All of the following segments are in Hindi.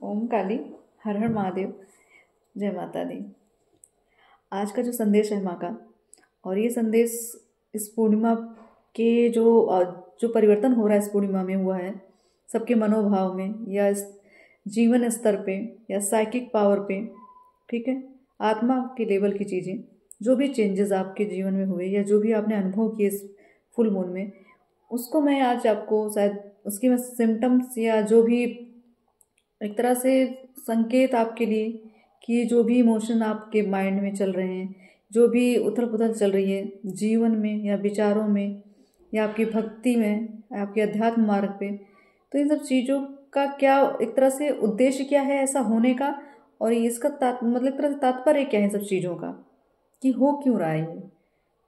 ओम काली, हर हर महादेव, जय माता दी। आज का जो संदेश है माँ का, और ये संदेश इस पूर्णिमा के जो परिवर्तन हो रहा है इस पूर्णिमा में हुआ है, सबके मनोभाव में या इस जीवन स्तर पे या साइकिक पावर पे, ठीक है, आत्मा के लेवल की चीज़ें, जो भी चेंजेस आपके जीवन में हुए या जो भी आपने अनुभव किए इस फुल मून में, उसको मैं आज आपको शायद उसकी मैं सिम्टम्स या जो भी एक तरह से संकेत आपके लिए कि जो भी इमोशन आपके माइंड में चल रहे हैं, जो भी उथल पुथल चल रही है जीवन में या विचारों में या आपकी भक्ति में, आपके अध्यात्म मार्ग पे, तो इन सब चीज़ों का क्या एक तरह से उद्देश्य क्या है ऐसा होने का, और इसका मतलब एक तरह से तात्पर्य क्या है इन सब चीज़ों का कि हो क्यों रहा है ये।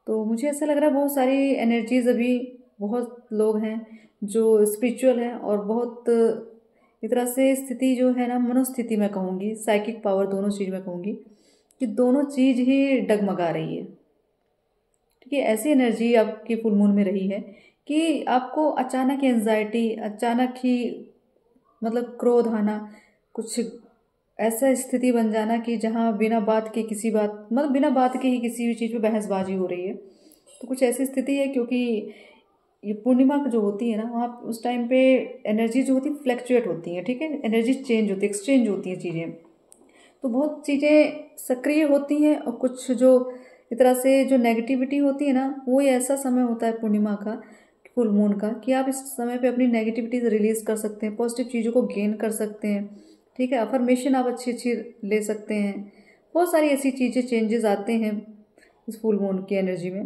तो मुझे ऐसा लग रहा है बहुत सारी एनर्जीज अभी, बहुत लोग हैं जो स्पिरिचुअल हैं और बहुत एक तरह से स्थिति जो है ना, मनोस्थिति मैं कहूँगी, साइकिक पावर, दोनों चीज़ मैं कहूँगी कि दोनों चीज़ ही डगमगा रही है। ठीक है, ऐसी एनर्जी आपकी फुल मून में रही है कि आपको अचानक एंजाइटी, अचानक ही मतलब क्रोध आना, कुछ ऐसा स्थिति बन जाना कि जहाँ बिना बात के किसी बात मतलब बिना बात के ही किसी भी चीज़ पे बहसबाजी हो रही है। तो कुछ ऐसी स्थिति है, क्योंकि ये पूर्णिमा जो होती है ना, वहाँ उस टाइम पे एनर्जी जो होती है फ्लैक्चुएट होती है, ठीक है, एनर्जी चेंज होती है, एक्सचेंज होती हैं चीज़ें। तो बहुत चीज़ें सक्रिय होती हैं और कुछ जो इस तरह से जो नेगेटिविटी होती है ना, वो ऐसा समय होता है पूर्णिमा का, फुल मून का, कि आप इस समय पे अपनी नेगेटिविटीज रिलीज कर सकते हैं, पॉजिटिव चीज़ों को गेन कर सकते हैं। ठीक है, अफर्मेशन आप अच्छी अच्छी ले सकते हैं। बहुत सारी ऐसी चीज़ें, चेंजेस आते हैं इस फुल मून की एनर्जी में।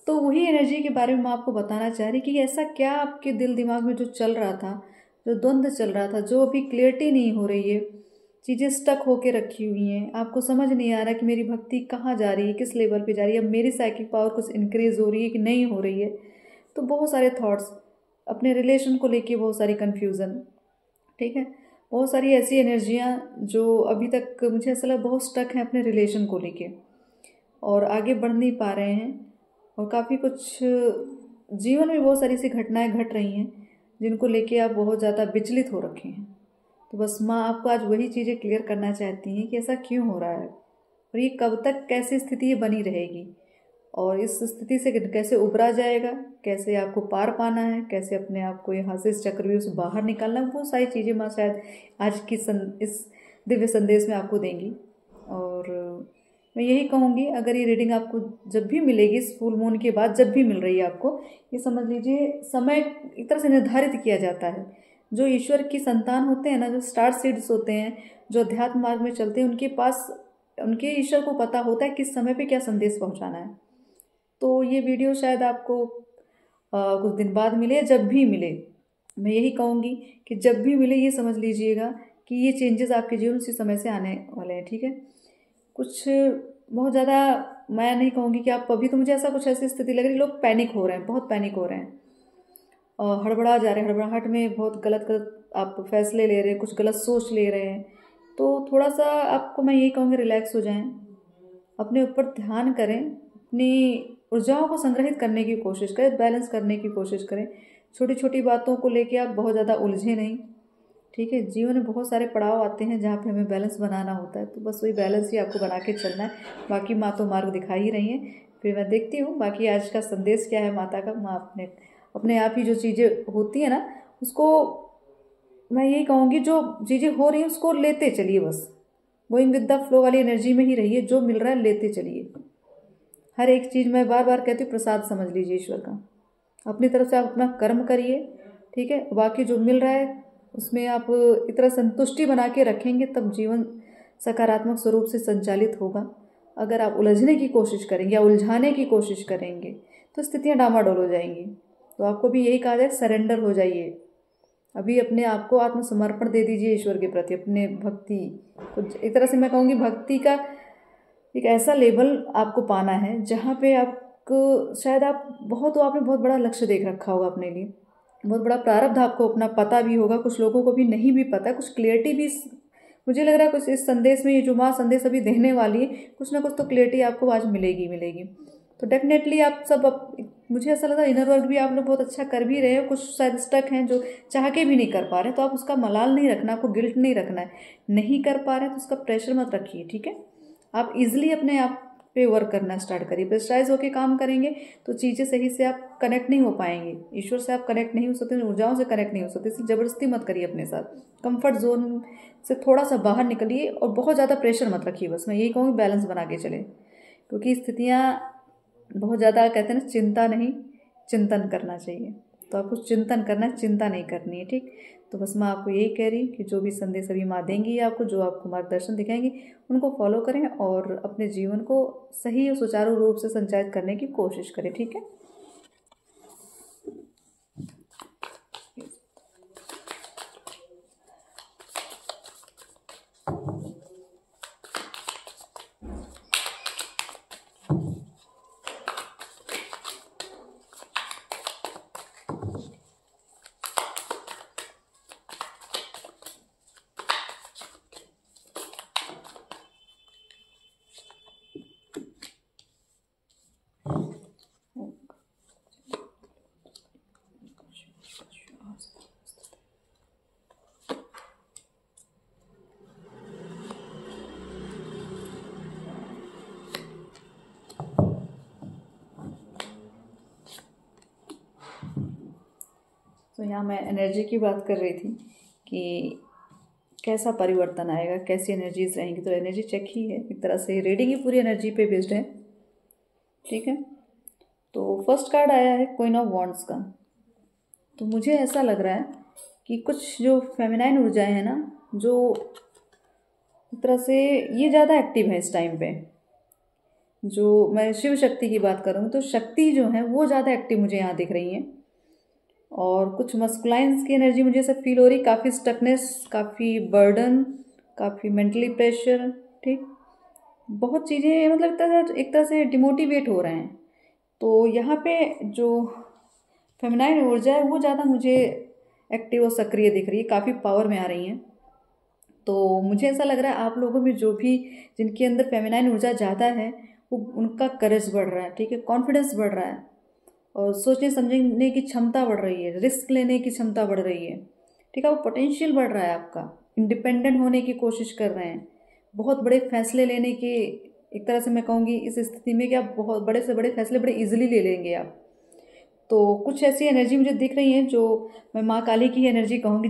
तो वही एनर्जी के बारे में मैं आपको बताना चाह रही कि ऐसा क्या आपके दिल दिमाग में जो चल रहा था, जो द्वंद्व चल रहा था, जो अभी क्लियरिटी नहीं हो रही है, चीज़ें स्टक होके रखी हुई हैं, आपको समझ नहीं आ रहा कि मेरी भक्ति कहाँ जा रही है, किस लेवल पे जा रही है, अब मेरी साइकिक पावर कुछ इंक्रीज हो रही है कि नहीं हो रही है। तो बहुत सारे थॉट्स, अपने रिलेशन को लेके बहुत सारी कन्फ्यूज़न, ठीक है, बहुत सारी ऐसी एनर्जियाँ जो अभी तक मुझे ऐसा लगा बहुत स्टक हैं अपने रिलेशन को लेके और आगे बढ़ नहीं पा रहे हैं, और काफ़ी कुछ जीवन में बहुत सारी ऐसी घटनाएं घट रही हैं जिनको लेके आप बहुत ज़्यादा विचलित हो रखे हैं। तो बस माँ आपको आज वही चीज़ें क्लियर करना चाहती हैं कि ऐसा क्यों हो रहा है और ये कब तक कैसी स्थिति बनी रहेगी, और इस स्थिति से कैसे उबरा जाएगा, कैसे आपको पार पाना है, कैसे अपने आप को यहाँ से इस चक्रव्यूह से बाहर निकालना है। वो सारी चीज़ें माँ शायद आज की इस दिव्य संदेश में आपको देंगी। और मैं यही कहूँगी, अगर ये रीडिंग आपको जब भी मिलेगी, इस फुल मून के बाद जब भी मिल रही है आपको, ये समझ लीजिए समय एक तरह से निर्धारित किया जाता है। जो ईश्वर की संतान होते हैं ना, जो स्टार सीड्स होते हैं, जो अध्यात्म मार्ग में चलते हैं, उनके पास उनके ईश्वर को पता होता है किस समय पे क्या संदेश पहुंचाना है। तो ये वीडियो शायद आपको कुछ दिन बाद मिले, जब भी मिले, मैं यही कहूँगी कि जब भी मिले ये समझ लीजिएगा कि ये चेंजेस आपके जीवन उसी समय से आने वाले हैं। ठीक है, कुछ बहुत ज़्यादा मैं नहीं कहूँगी कि आप अभी, तो मुझे ऐसा कुछ ऐसी स्थिति लग रही है, लोग पैनिक हो रहे हैं, बहुत पैनिक हो रहे हैं, हड़बड़ा जा रहे हैं, हड़बड़ाहट में बहुत गलत गलत आप फैसले ले रहे हैं, कुछ गलत सोच ले रहे हैं। तो थोड़ा सा आपको मैं यही कहूँगी, रिलैक्स हो जाएं, अपने ऊपर ध्यान करें, अपनी ऊर्जाओं को संग्रहित करने की कोशिश करें, बैलेंस करने की कोशिश करें। छोटी छोटी बातों को लेके आप बहुत ज़्यादा उलझे नहीं। ठीक है, जीवन में बहुत सारे पड़ाव आते हैं जहाँ पे हमें बैलेंस बनाना होता है, तो बस वही बैलेंस ही आपको बना के चलना है। बाकी माँ तो मार्ग दिखा ही रही हैं, फिर मैं देखती हूँ बाकी आज का संदेश क्या है माता का। माँ अपने आप ही जो चीज़ें होती है ना, उसको मैं यही कहूँगी, जो चीज़ें हो रही हैं उसको लेते चलिए, बस गोइंग विद द फ्लो वाली एनर्जी में ही रहिए, जो मिल रहा है लेते चलिए। हर एक चीज़ मैं बार बार कहती हूँ, प्रसाद समझ लीजिए ईश्वर का, अपनी तरफ से आप अपना कर्म करिए। ठीक है, बाकी जो मिल रहा है उसमें आप इतना संतुष्टि बना के रखेंगे, तब जीवन सकारात्मक स्वरूप से संचालित होगा। अगर आप उलझने की कोशिश करेंगे या उलझाने की कोशिश करेंगे तो स्थितियाँ डामाडोल हो जाएंगी। तो आपको भी यही कहा जाए, सरेंडर हो जाइए, अभी अपने आप को आत्मसमर्पण दे दीजिए ईश्वर के प्रति, अपने भक्ति को। एक तरह से मैं कहूँगी भक्ति का एक ऐसा लेवल आपको पाना है जहाँ पे आपको शायद आपने बहुत बड़ा लक्ष्य देख रखा होगा अपने लिए, बहुत बड़ा प्रारब्ध आपको अपना पता भी होगा, कुछ लोगों को भी नहीं भी पता, कुछ क्लियरिटी भी मुझे लग रहा है कुछ इस संदेश में, ये जो माँ संदेश अभी देने वाली है, कुछ ना कुछ तो क्लियरिटी आपको आज मिलेगी। तो डेफिनेटली आप सब मुझे ऐसा लगा इनर वर्क भी आप लोग बहुत अच्छा कर भी रहे हो, कुछ शायद स्टक हैं जो चाह के भी नहीं कर पा रहे, तो आप उसका मलाल नहीं रखना, आपको गिल्ट नहीं रखना है। नहीं कर पा रहे तो उसका प्रेशर मत रखिए, ठीक है। आप इजिली अपने आप पे वर्क करना स्टार्ट करिए। प्रेशराइज होकर काम करेंगे तो चीज़ें सही से आप कनेक्ट नहीं हो पाएंगे, ईश्वर से आप कनेक्ट नहीं हो सकते, ऊर्जाओं से कनेक्ट नहीं हो सकते। इसलिए ज़बरदस्ती मत करिए अपने साथ, कंफर्ट जोन से थोड़ा सा बाहर निकलिए और बहुत ज़्यादा प्रेशर मत रखिए। बस मैं यही कहूँगी बैलेंस बना के चले, क्योंकि स्थितियाँ बहुत ज़्यादा कहते हैं ना, चिंता नहीं चिंतन करना चाहिए। तो आपको चिंतन करना है, चिंता नहीं करनी है, ठीक। तो बस मैं आपको यही कह रही कि जो भी संदेश अभी माँ देंगी आपको, जो आपको मार्गदर्शन दिखाएंगी, उनको फॉलो करें और अपने जीवन को सही और सुचारू रूप से संचालित करने की कोशिश करें, ठीक है। तो यहाँ मैं एनर्जी की बात कर रही थी कि कैसा परिवर्तन आएगा, कैसी एनर्जीज रहेंगी। तो एनर्जी चेक ही है, एक तरह से रीडिंग ही पूरी एनर्जी पे बेस्ड है, ठीक है। तो फर्स्ट कार्ड आया है क्वीन ऑफ वॉन्ड्स का। तो मुझे ऐसा लग रहा है कि कुछ जो फेमिनाइन ऊर्जाएं हैं ना, जो एक तरह से ये ज़्यादा एक्टिव है इस टाइम पे। जो मैं शिव शक्ति की बात करूँ तो शक्ति जो है वो ज़्यादा एक्टिव मुझे यहाँ दिख रही है। और कुछ मस्कुलाइंस की एनर्जी मुझे ऐसा फील हो रही, काफ़ी स्टकनेस, काफ़ी बर्डन, काफ़ी मेंटली प्रेशर, ठीक। बहुत चीज़ें मतलब एक तरह से डिमोटिवेट हो रहे हैं। तो यहाँ पे जो फेमिनाइन ऊर्जा है वो ज़्यादा मुझे एक्टिव और सक्रिय दिख रही है, काफ़ी पावर में आ रही हैं। तो मुझे ऐसा लग रहा है आप लोगों में जो भी जिनके अंदर फेमिनाइन ऊर्जा ज़्यादा है वो उनका करेज बढ़ रहा है, ठीक है, कॉन्फिडेंस बढ़ रहा है और सोचने समझने की क्षमता बढ़ रही है, रिस्क लेने की क्षमता बढ़ रही है, ठीक है। वो पोटेंशियल बढ़ रहा है आपका, इंडिपेंडेंट होने की कोशिश कर रहे हैं, बहुत बड़े फैसले लेने के, एक तरह से मैं कहूँगी इस स्थिति में कि आप बहुत बड़े से बड़े फैसले बड़े इजीली ले लेंगे आप। तो कुछ ऐसी एनर्जी मुझे दिख रही है जो मैं माँ काली की एनर्जी कहूँगी,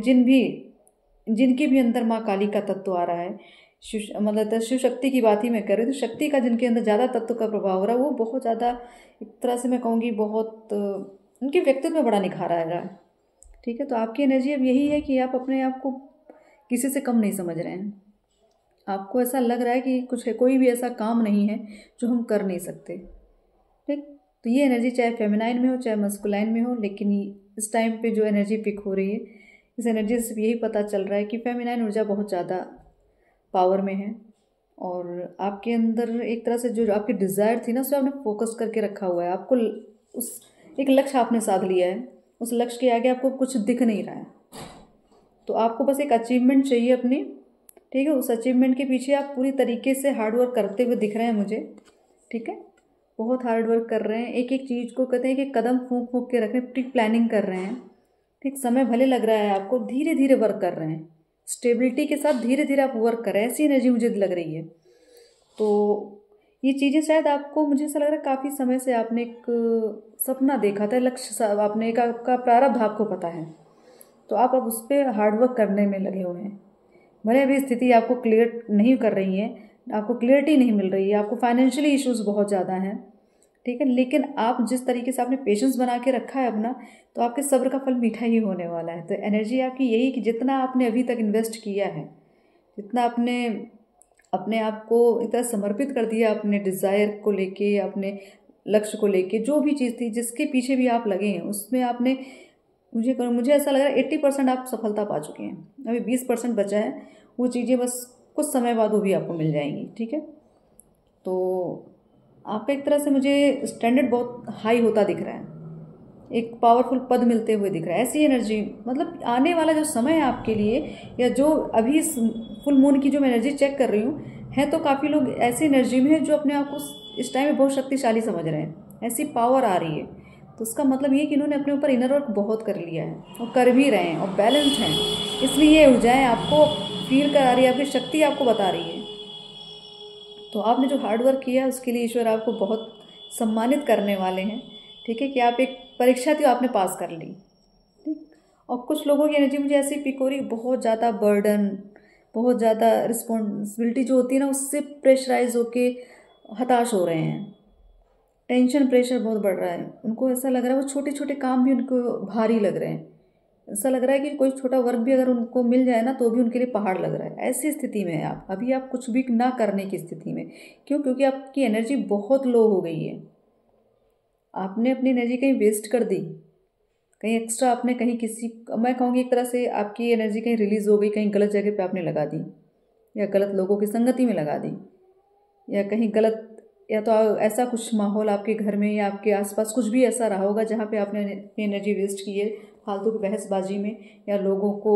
जिनके भी अंदर माँ काली का तत्व आ रहा है। मतलब शिव शक्ति की बात ही मैं कर रही हूँ, तो शक्ति का जिनके अंदर ज़्यादा तत्व का प्रभाव हो रहा है वो बहुत ज़्यादा एक तरह से मैं कहूँगी बहुत उनके व्यक्तित्व में बड़ा निखार आएगा, ठीक है। तो आपकी एनर्जी अब यही है कि आप अपने आप को किसी से कम नहीं समझ रहे हैं। आपको ऐसा लग रहा है कि कुछ है, कोई भी ऐसा काम नहीं है जो हम कर नहीं सकते, ठीक। तो ये एनर्जी चाहे फेमिनाइन में हो चाहे मस्कुलाइन में हो, लेकिन इस टाइम पे जो एनर्जी पिक हो रही है, इस एनर्जी से यही पता चल रहा है कि फेमिनाइन ऊर्जा बहुत ज़्यादा पावर में है। और आपके अंदर एक तरह से जो आपकी डिज़ायर थी ना, उसे आपने फोकस करके रखा हुआ है। आपको उस एक लक्ष्य आपने साध लिया है, उस लक्ष्य के आगे आपको कुछ दिख नहीं रहा है। तो आपको बस एक अचीवमेंट चाहिए अपनी, ठीक है। उस अचीवमेंट के पीछे आप पूरी तरीके से हार्डवर्क करते हुए दिख रहे हैं मुझे, ठीक है। बहुत हार्डवर्क कर रहे हैं, एक एक चीज़ को कहते हैं कि कदम फूंक फूंक के रख रहे हैं, ठीक प्लानिंग कर रहे हैं, ठीक। समय भले लग रहा है आपको, धीरे धीरे वर्क कर रहे हैं, स्टेबिलिटी के साथ धीरे धीरे आप वर्क कर रहे हैं, ऐसी एनर्जी मुझे लग रही है। तो ये चीज़ें शायद आपको, मुझे ऐसा लग रहा है काफ़ी समय से आपने एक सपना देखा था, लक्ष्य आपने एक आपका प्रारब्ध आपको पता है, तो आप अब उस पर हार्डवर्क करने में लगे हुए हैं। भले अभी स्थिति आपको क्लियर नहीं कर रही है, आपको क्लियरिटी नहीं मिल रही है, आपको फाइनेंशियली इश्यूज बहुत ज़्यादा हैं, ठीक है, लेकिन आप जिस तरीके से आपने पेशेंस बना के रखा है अपना, तो आपके सब्र का फल मीठा ही होने वाला है। तो एनर्जी आपकी यही कि जितना आपने अभी तक इन्वेस्ट किया है, जितना आपने अपने आप को इतना समर्पित कर दिया अपने डिज़ायर को लेके, अपने लक्ष्य को लेके, जो भी चीज़ थी जिसके पीछे भी आप लगे हैं उसमें आपने, मुझे ऐसा लग रहा है 80% आप सफलता पा चुके हैं, अभी 20% बचा है। वो चीज़ें बस कुछ समय बाद वो भी आपको मिल जाएंगी, ठीक है। तो आपका एक तरह से मुझे स्टैंडर्ड बहुत हाई होता दिख रहा है, एक पावरफुल पद मिलते हुए दिख रहा है। ऐसी एनर्जी मतलब आने वाला जो समय है आपके लिए, या जो अभी फुल मून की जो मैं एनर्जी चेक कर रही हूँ, है तो काफ़ी लोग ऐसी एनर्जी में है जो अपने आप को इस टाइम में बहुत शक्तिशाली समझ रहे हैं, ऐसी पावर आ रही है। तो उसका मतलब ये कि इन्होंने अपने ऊपर इनर वर्क बहुत कर लिया है और कर भी रहे हैं और बैलेंस्ड हैं, इसलिए ये ऊर्जाएं आपको फील करा रही है, आपकी शक्ति आपको बता रही है। तो आपने जो हार्ड वर्क किया उसके लिए ईश्वर आपको बहुत सम्मानित करने वाले हैं, ठीक है, कि आप एक परीक्षा थी आपने पास कर ली, ठीक। और कुछ लोगों की एनर्जी मुझे ऐसी पिक हो रही, बहुत ज़्यादा बर्डन, बहुत ज़्यादा रिस्पॉन्सिबिलिटी जो होती है ना, उससे प्रेशराइज होके हताश हो रहे हैं, टेंशन प्रेशर बहुत बढ़ रहा है, उनको ऐसा लग रहा है वो छोटे छोटे काम भी उनको भारी लग रहे हैं, ऐसा लग रहा है कि कोई छोटा वर्क भी अगर उनको मिल जाए ना तो भी उनके लिए पहाड़ लग रहा है। ऐसी स्थिति में है आप अभी, आप कुछ भी ना करने की स्थिति में। क्यों? क्योंकि आपकी एनर्जी बहुत लो हो गई है, आपने अपनी एनर्जी कहीं वेस्ट कर दी, कहीं एक्स्ट्रा आपने कहीं किसी, मैं कहूँगी एक तरह से आपकी एनर्जी कहीं रिलीज़ हो गई, कहीं गलत जगह पे आपने लगा दी, या गलत लोगों की संगति में लगा दी, या कहीं गलत, या तो ऐसा कुछ माहौल आपके घर में या आपके आसपास कुछ भी ऐसा रहा होगा जहाँ पे आपने अपनी एनर्जी वेस्ट की है फालतू की बहसबाजी में, या लोगों को,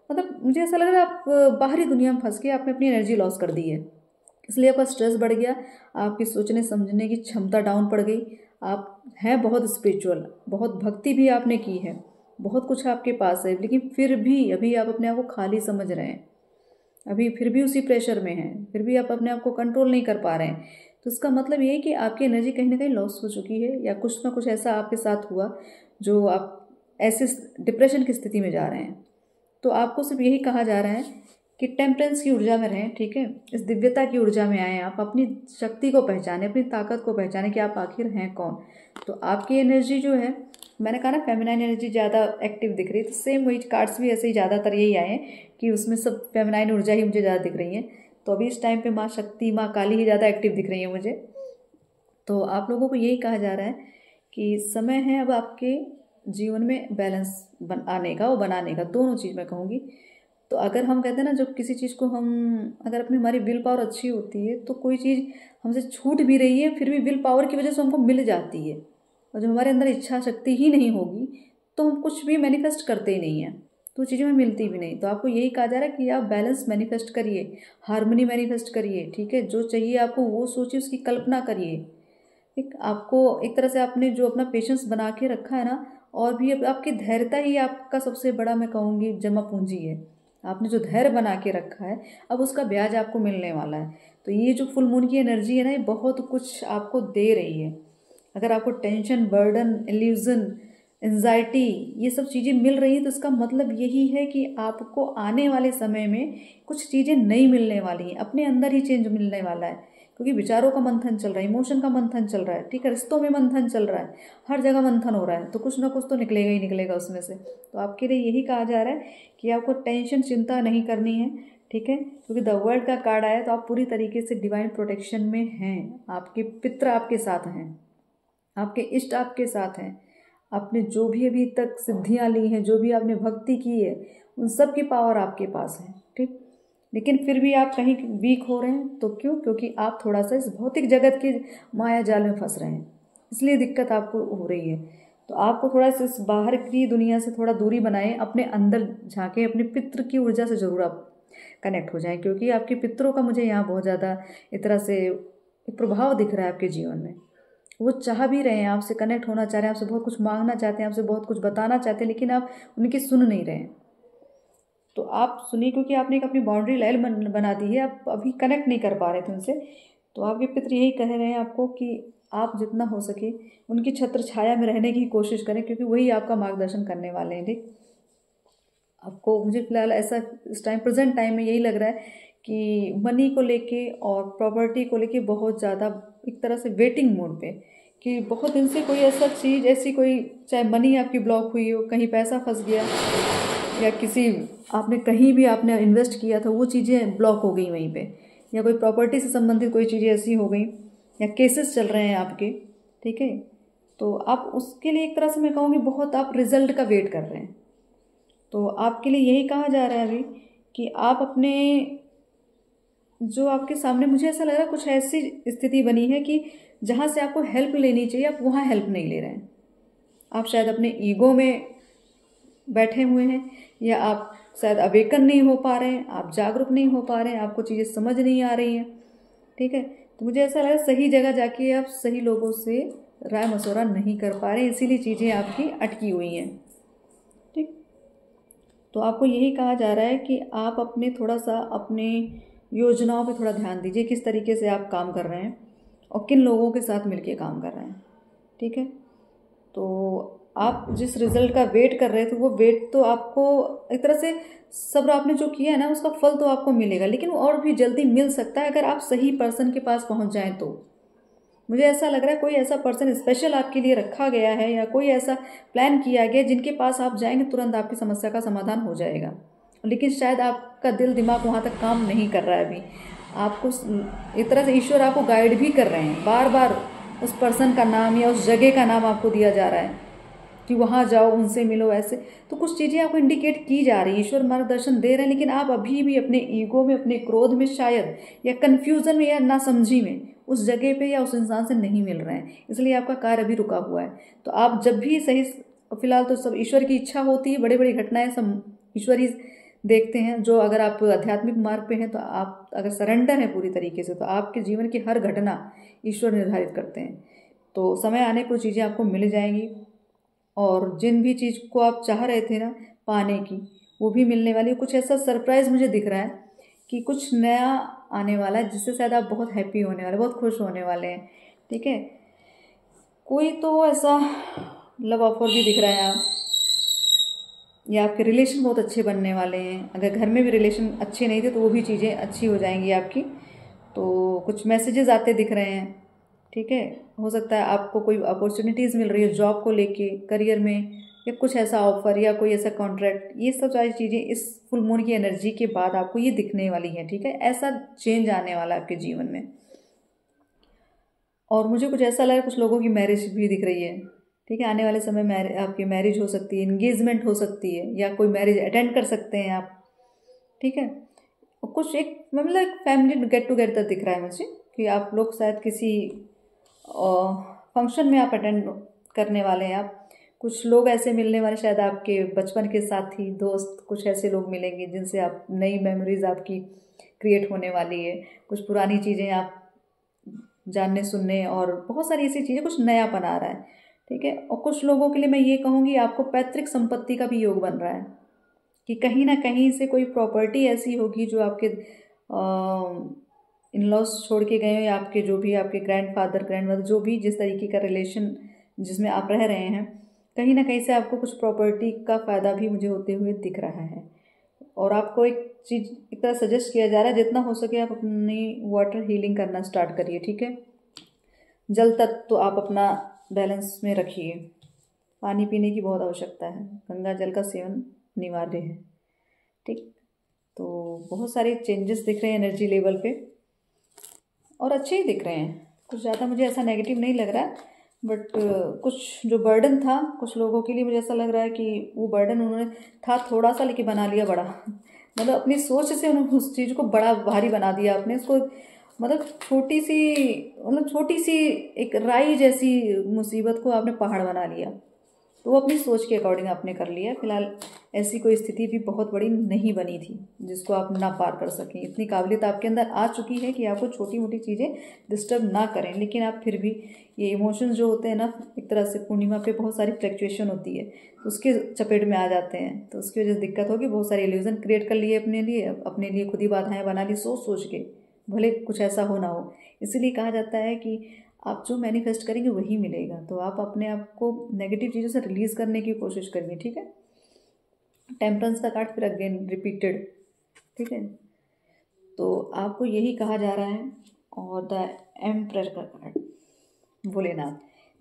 मतलब मुझे ऐसा लग रहा है आप बाहरी दुनिया में फंस के आपने अपनी एनर्जी लॉस कर दी है, इसलिए आपका स्ट्रेस बढ़ गया, आपकी सोचने समझने की क्षमता डाउन पड़ गई। आप हैं बहुत स्पिरिचुअल, बहुत भक्ति भी आपने की है, बहुत कुछ आपके पास है, लेकिन फिर भी अभी आप अपने आप को खाली समझ रहे हैं, अभी फिर भी उसी प्रेशर में हैं, फिर भी आप अपने आप को कंट्रोल नहीं कर पा रहे हैं। तो इसका मतलब ये है कि आपकी एनर्जी कहीं ना कहीं लॉस हो चुकी है, या कुछ ना कुछ ऐसा आपके साथ हुआ जो आप ऐसे डिप्रेशन की स्थिति में जा रहे हैं। तो आपको सिर्फ यही कहा जा रहा है कि टेम्परेंस की ऊर्जा में रहें, ठीक है, इस दिव्यता की ऊर्जा में आएँ, आप अपनी शक्ति को पहचानें, अपनी ताकत को पहचानें कि आप आखिर हैं कौन। तो आपकी एनर्जी जो है, मैंने कहा ना फेमिनाइन एनर्जी ज़्यादा एक्टिव दिख रही है, तो सेम वही कार्ड्स भी ऐसे ही ज़्यादातर यही आए हैं कि उसमें सब फेमिनाइन ऊर्जा ही मुझे ज़्यादा दिख रही है। तो अभी इस टाइम पे माँ शक्ति, माँ काली ही ज़्यादा एक्टिव दिख रही है मुझे। तो आप लोगों को यही कहा जा रहा है कि समय है अब आपके जीवन में बैलेंस आने का और बनाने का, दोनों चीज़ मैं कहूँगी। तो अगर हम कहते हैं ना, जब किसी चीज़ को हम, अगर अपनी हमारी विल पावर अच्छी होती है तो कोई चीज़ हमसे छूट भी रही है फिर भी विल पावर की वजह से हमको मिल जाती है, और जब हमारे अंदर इच्छा शक्ति ही नहीं होगी तो हम कुछ भी मैनिफेस्ट करते ही नहीं हैं, तो चीज़ें हमें मिलती भी नहीं। तो आपको यही कहा जा रहा है कि आप बैलेंस मैनिफेस्ट करिए, हार्मनी मैनिफेस्ट करिए, ठीक है, जो चाहिए आपको वो सोचिए, उसकी कल्पना करिए। एक आपको एक तरह से आपने जो अपना पेशेंस बना के रखा है ना, और भी आपकी धैर्यता ही आपका सबसे बड़ा, मैं कहूँगी, जमा पूंजी है। आपने जो धैर्य बना के रखा है अब उसका ब्याज आपको मिलने वाला है। तो ये जो फुल मून की एनर्जी है ना, ये बहुत कुछ आपको दे रही है। अगर आपको टेंशन, बर्डन, इल्यूजन, एंजाइटी, ये सब चीज़ें मिल रही हैं तो इसका मतलब यही है कि आपको आने वाले समय में कुछ चीज़ें नई मिलने वाली हैं, अपने अंदर ही चेंज मिलने वाला है, क्योंकि विचारों का मंथन चल रहा है, इमोशन का मंथन चल रहा है, ठीक है, रिश्तों में मंथन चल रहा है, हर जगह मंथन हो रहा है, तो कुछ ना कुछ तो निकलेगा ही निकलेगा उसमें से। तो आपके लिए यही कहा जा रहा है कि आपको टेंशन, चिंता नहीं करनी है, ठीक है, क्योंकि द वर्ल्ड का कार्ड आया तो आप पूरी तरीके से डिवाइन प्रोटेक्शन में हैं। आपके पितृ आपके साथ हैं, आपके इष्ट आपके साथ हैं, आपने जो भी अभी तक सिद्धियाँ ली हैं, जो भी आपने भक्ति की है, उन सब की पावर आपके पास है, ठीक। लेकिन फिर भी आप कहीं वीक हो रहे हैं, तो क्यों? क्योंकि आप थोड़ा सा इस भौतिक जगत के माया जाल में फंस रहे हैं, इसलिए दिक्कत आपको हो रही है। तो आपको थोड़ा सा इस बाहर की दुनिया से थोड़ा दूरी बनाएं, अपने अंदर झांके, अपने पितृ की ऊर्जा से ज़रूर आप कनेक्ट हो जाएं, क्योंकि आपके पितरों का मुझे यहाँ बहुत ज़्यादा एक तरह से प्रभाव दिख रहा है आपके जीवन में। वो चाह भी रहे हैं, आपसे कनेक्ट होना चाह रहे हैं, आपसे बहुत कुछ मांगना चाहते हैं, आपसे बहुत कुछ बताना चाहते हैं, लेकिन आप उनकी सुन नहीं रहे हैं। तो आप सुनिए, क्योंकि आपने एक अपनी बाउंड्री लाइन बना दी है, आप अभी कनेक्ट नहीं कर पा रहे थे उनसे। तो आपके पितर यही कह रहे हैं आपको कि आप जितना हो सके उनकी छत्र छाया में रहने की कोशिश करें, क्योंकि वही आपका मार्गदर्शन करने वाले हैं, ठीक। आपको, मुझे फिलहाल ऐसा इस टाइम, प्रेजेंट टाइम में यही लग रहा है कि मनी को लेके और प्रॉपर्टी को लेके बहुत ज़्यादा एक तरह से वेटिंग मोड पे, कि बहुत दिन से कोई ऐसा चीज़, ऐसी कोई, चाहे मनी आपकी ब्लॉक हुई हो, कहीं पैसा फंस गया, या किसी आपने कहीं भी आपने इन्वेस्ट किया था वो चीज़ें ब्लॉक हो गई वहीं पे, या कोई प्रॉपर्टी से संबंधित कोई चीज़ें ऐसी हो गई, या केसेस चल रहे हैं आपके, ठीक है। तो आप उसके लिए एक तरह से मैं कहूँगी बहुत आप रिजल्ट का वेट कर रहे हैं। तो आपके लिए यही कहा जा रहा है अभी कि आप अपने, जो आपके सामने मुझे ऐसा लग रहा है कुछ ऐसी स्थिति बनी है कि जहाँ से आपको हेल्प लेनी चाहिए, आप वहाँ हेल्प नहीं ले रहे हैं। आप शायद अपने ईगो में बैठे हुए हैं, या आप शायद अवेकन नहीं हो पा रहे हैं, आप जागरूक नहीं हो पा रहे हैं, आपको चीज़ें समझ नहीं आ रही हैं। ठीक है, तो मुझे ऐसा लगा सही जगह जाके आप सही लोगों से राय मशवरा नहीं कर पा रहे हैं, इसीलिए चीज़ें आपकी अटकी हुई हैं। ठीक, तो आपको यही कहा जा रहा है कि आप अपने थोड़ा सा अपने योजनाओं पे थोड़ा ध्यान दीजिए, किस तरीके से आप काम कर रहे हैं और किन लोगों के साथ मिलके काम कर रहे हैं। ठीक है, तो आप जिस रिजल्ट का वेट कर रहे थे वो वेट तो आपको एक तरह से सब्र आपने जो किया है ना उसका फल तो आपको मिलेगा, लेकिन वो और भी जल्दी मिल सकता है अगर आप सही पर्सन के पास पहुंच जाएं। तो मुझे ऐसा लग रहा है कोई ऐसा पर्सन स्पेशल आपके लिए रखा गया है या कोई ऐसा प्लान किया गया जिनके पास आप जाएंगे तुरंत आपकी समस्या का समाधान हो जाएगा। लेकिन शायद आपका दिल दिमाग वहाँ तक काम नहीं कर रहा है अभी। आपको एक तरह से ईश्वर आपको गाइड भी कर रहे हैं, बार बार उस पर्सन का नाम या उस जगह का नाम आपको दिया जा रहा है कि वहाँ जाओ, उनसे मिलो। ऐसे तो कुछ चीज़ें आपको इंडिकेट की जा रही है, ईश्वर मार्गदर्शन दे रहे हैं, लेकिन आप अभी भी अपने ईगो में, अपने क्रोध में शायद, या कन्फ्यूज़न में या नासमझी में उस जगह पे या उस इंसान से नहीं मिल रहे हैं, इसलिए आपका कार्य अभी रुका हुआ है। तो आप जब भी सही, फिलहाल तो सब ईश्वर की इच्छा होती है, बड़ी बड़ी घटनाएं सब ईश्वर ही देखते हैं। जो अगर आप आध्यात्मिक मार्ग पे हैं तो आप अगर सरेंडर हैं पूरी तरीके से तो आपके जीवन की हर घटना ईश्वर निर्धारित करते हैं। तो समय आने पर चीज़ें आपको मिल जाएंगी और जिन भी चीज़ को आप चाह रहे थे ना पाने की वो भी मिलने वाली है। कुछ ऐसा सरप्राइज़ मुझे दिख रहा है कि कुछ नया आने वाला है जिससे शायद आप बहुत हैप्पी होने वाले, बहुत खुश होने वाले हैं। ठीक है, कोई तो ऐसा लव ऑफर भी दिख रहा है आप, या आपके रिलेशन बहुत अच्छे बनने वाले हैं। अगर घर में भी रिलेशन अच्छे नहीं थे तो वो भी चीज़ें अच्छी हो जाएंगी आपकी। तो कुछ मैसेजेस आते दिख रहे हैं। ठीक है, हो सकता है आपको कोई अपॉर्चुनिटीज़ मिल रही है जॉब को लेके, करियर में, या कुछ ऐसा ऑफर या कोई ऐसा कॉन्ट्रैक्ट। ये सब सारी चीज़ें इस फुल मून की एनर्जी के बाद आपको ये दिखने वाली हैं। ठीक है, ऐसा चेंज आने वाला है आपके जीवन में। और मुझे कुछ ऐसा लग रहा है कुछ लोगों की मैरिज भी दिख रही है। ठीक है, आने वाले समय में आपकी मैरिज हो सकती है, इंगेजमेंट हो सकती है, या कोई मैरिज अटेंड कर सकते हैं आप। ठीक है, और कुछ एक मतलब एक फैमिली गेट टुगेदर दिख रहा है मुझे कि आप लोग शायद किसी फंक्शन में आप अटेंड करने वाले हैं। आप कुछ लोग ऐसे मिलने वाले, शायद आपके बचपन के साथी, दोस्त, कुछ ऐसे लोग मिलेंगे जिनसे आप नई मेमोरीज आपकी क्रिएट होने वाली है। कुछ पुरानी चीज़ें आप जानने सुनने और बहुत सारी ऐसी चीज़ें, कुछ नयापन आ रहा है। ठीक है, और कुछ लोगों के लिए मैं ये कहूँगी आपको पैतृक संपत्ति का भी योग बन रहा है कि कहीं ना कहीं से कोई प्रॉपर्टी ऐसी होगी जो आपके इन लॉज छोड़ के गए हैं, या आपके जो भी आपके ग्रैंडफादर ग्रैंडमदर जो भी जिस तरीके का रिलेशन जिसमें आप रह रहे हैं, कहीं ना कहीं से आपको कुछ प्रॉपर्टी का फ़ायदा भी मुझे होते हुए दिख रहा है। और आपको एक चीज़ एक तरह सजेस्ट किया जा रहा है, जितना हो सके आप अपनी वाटर हीलिंग करना स्टार्ट करिए। ठीक है, जल तक तो आप अपना बैलेंस में रखिए, पानी पीने की बहुत आवश्यकता है, गंगा जल का सेवन अनिवार्य है। ठीक, तो बहुत सारे चेंजेस दिख रहे हैं एनर्जी लेवल पे और अच्छे ही दिख रहे हैं, कुछ ज़्यादा मुझे ऐसा नेगेटिव नहीं लग रहा है। बट कुछ जो बर्डन था कुछ लोगों के लिए, मुझे ऐसा लग रहा है कि वो बर्डन उन्होंने था थोड़ा सा लेके बना लिया बड़ा। मतलब अपनी सोच से उन्होंने उस चीज़ को बड़ा भारी बना दिया अपने उसको, मतलब छोटी सी एक राई जैसी मुसीबत को आपने पहाड़ बना लिया। तो वो अपनी सोच के अकॉर्डिंग आपने कर लिया। फिलहाल ऐसी कोई स्थिति भी बहुत बड़ी नहीं बनी थी जिसको आप ना पार कर सकें। इतनी काबिलियत आपके अंदर आ चुकी है कि आपको छोटी मोटी चीज़ें डिस्टर्ब ना करें, लेकिन आप फिर भी ये इमोशंस जो होते हैं ना, एक तरह से पूर्णिमा पे बहुत सारी फ्लक्चुएशन होती है तो उसके चपेट में आ जाते हैं, तो उसकी वजह से दिक्कत होगी। बहुत सारी इल्यूजन क्रिएट कर लिए अपने लिए खुद ही बाधाएँ बना ली सोच के, भले कुछ ऐसा हो ना हो। इसीलिए कहा जाता है कि आप जो मैनिफेस्ट करेंगे वही मिलेगा। तो आप अपने आप को नेगेटिव चीज़ों से रिलीज़ करने की कोशिश करिए। ठीक है, टेम्परेंस का कार्ड फिर अगेन रिपीटेड। ठीक है, तो आपको यही कहा जा रहा है। और द एम्परर का कार्ड भोलेनाथ,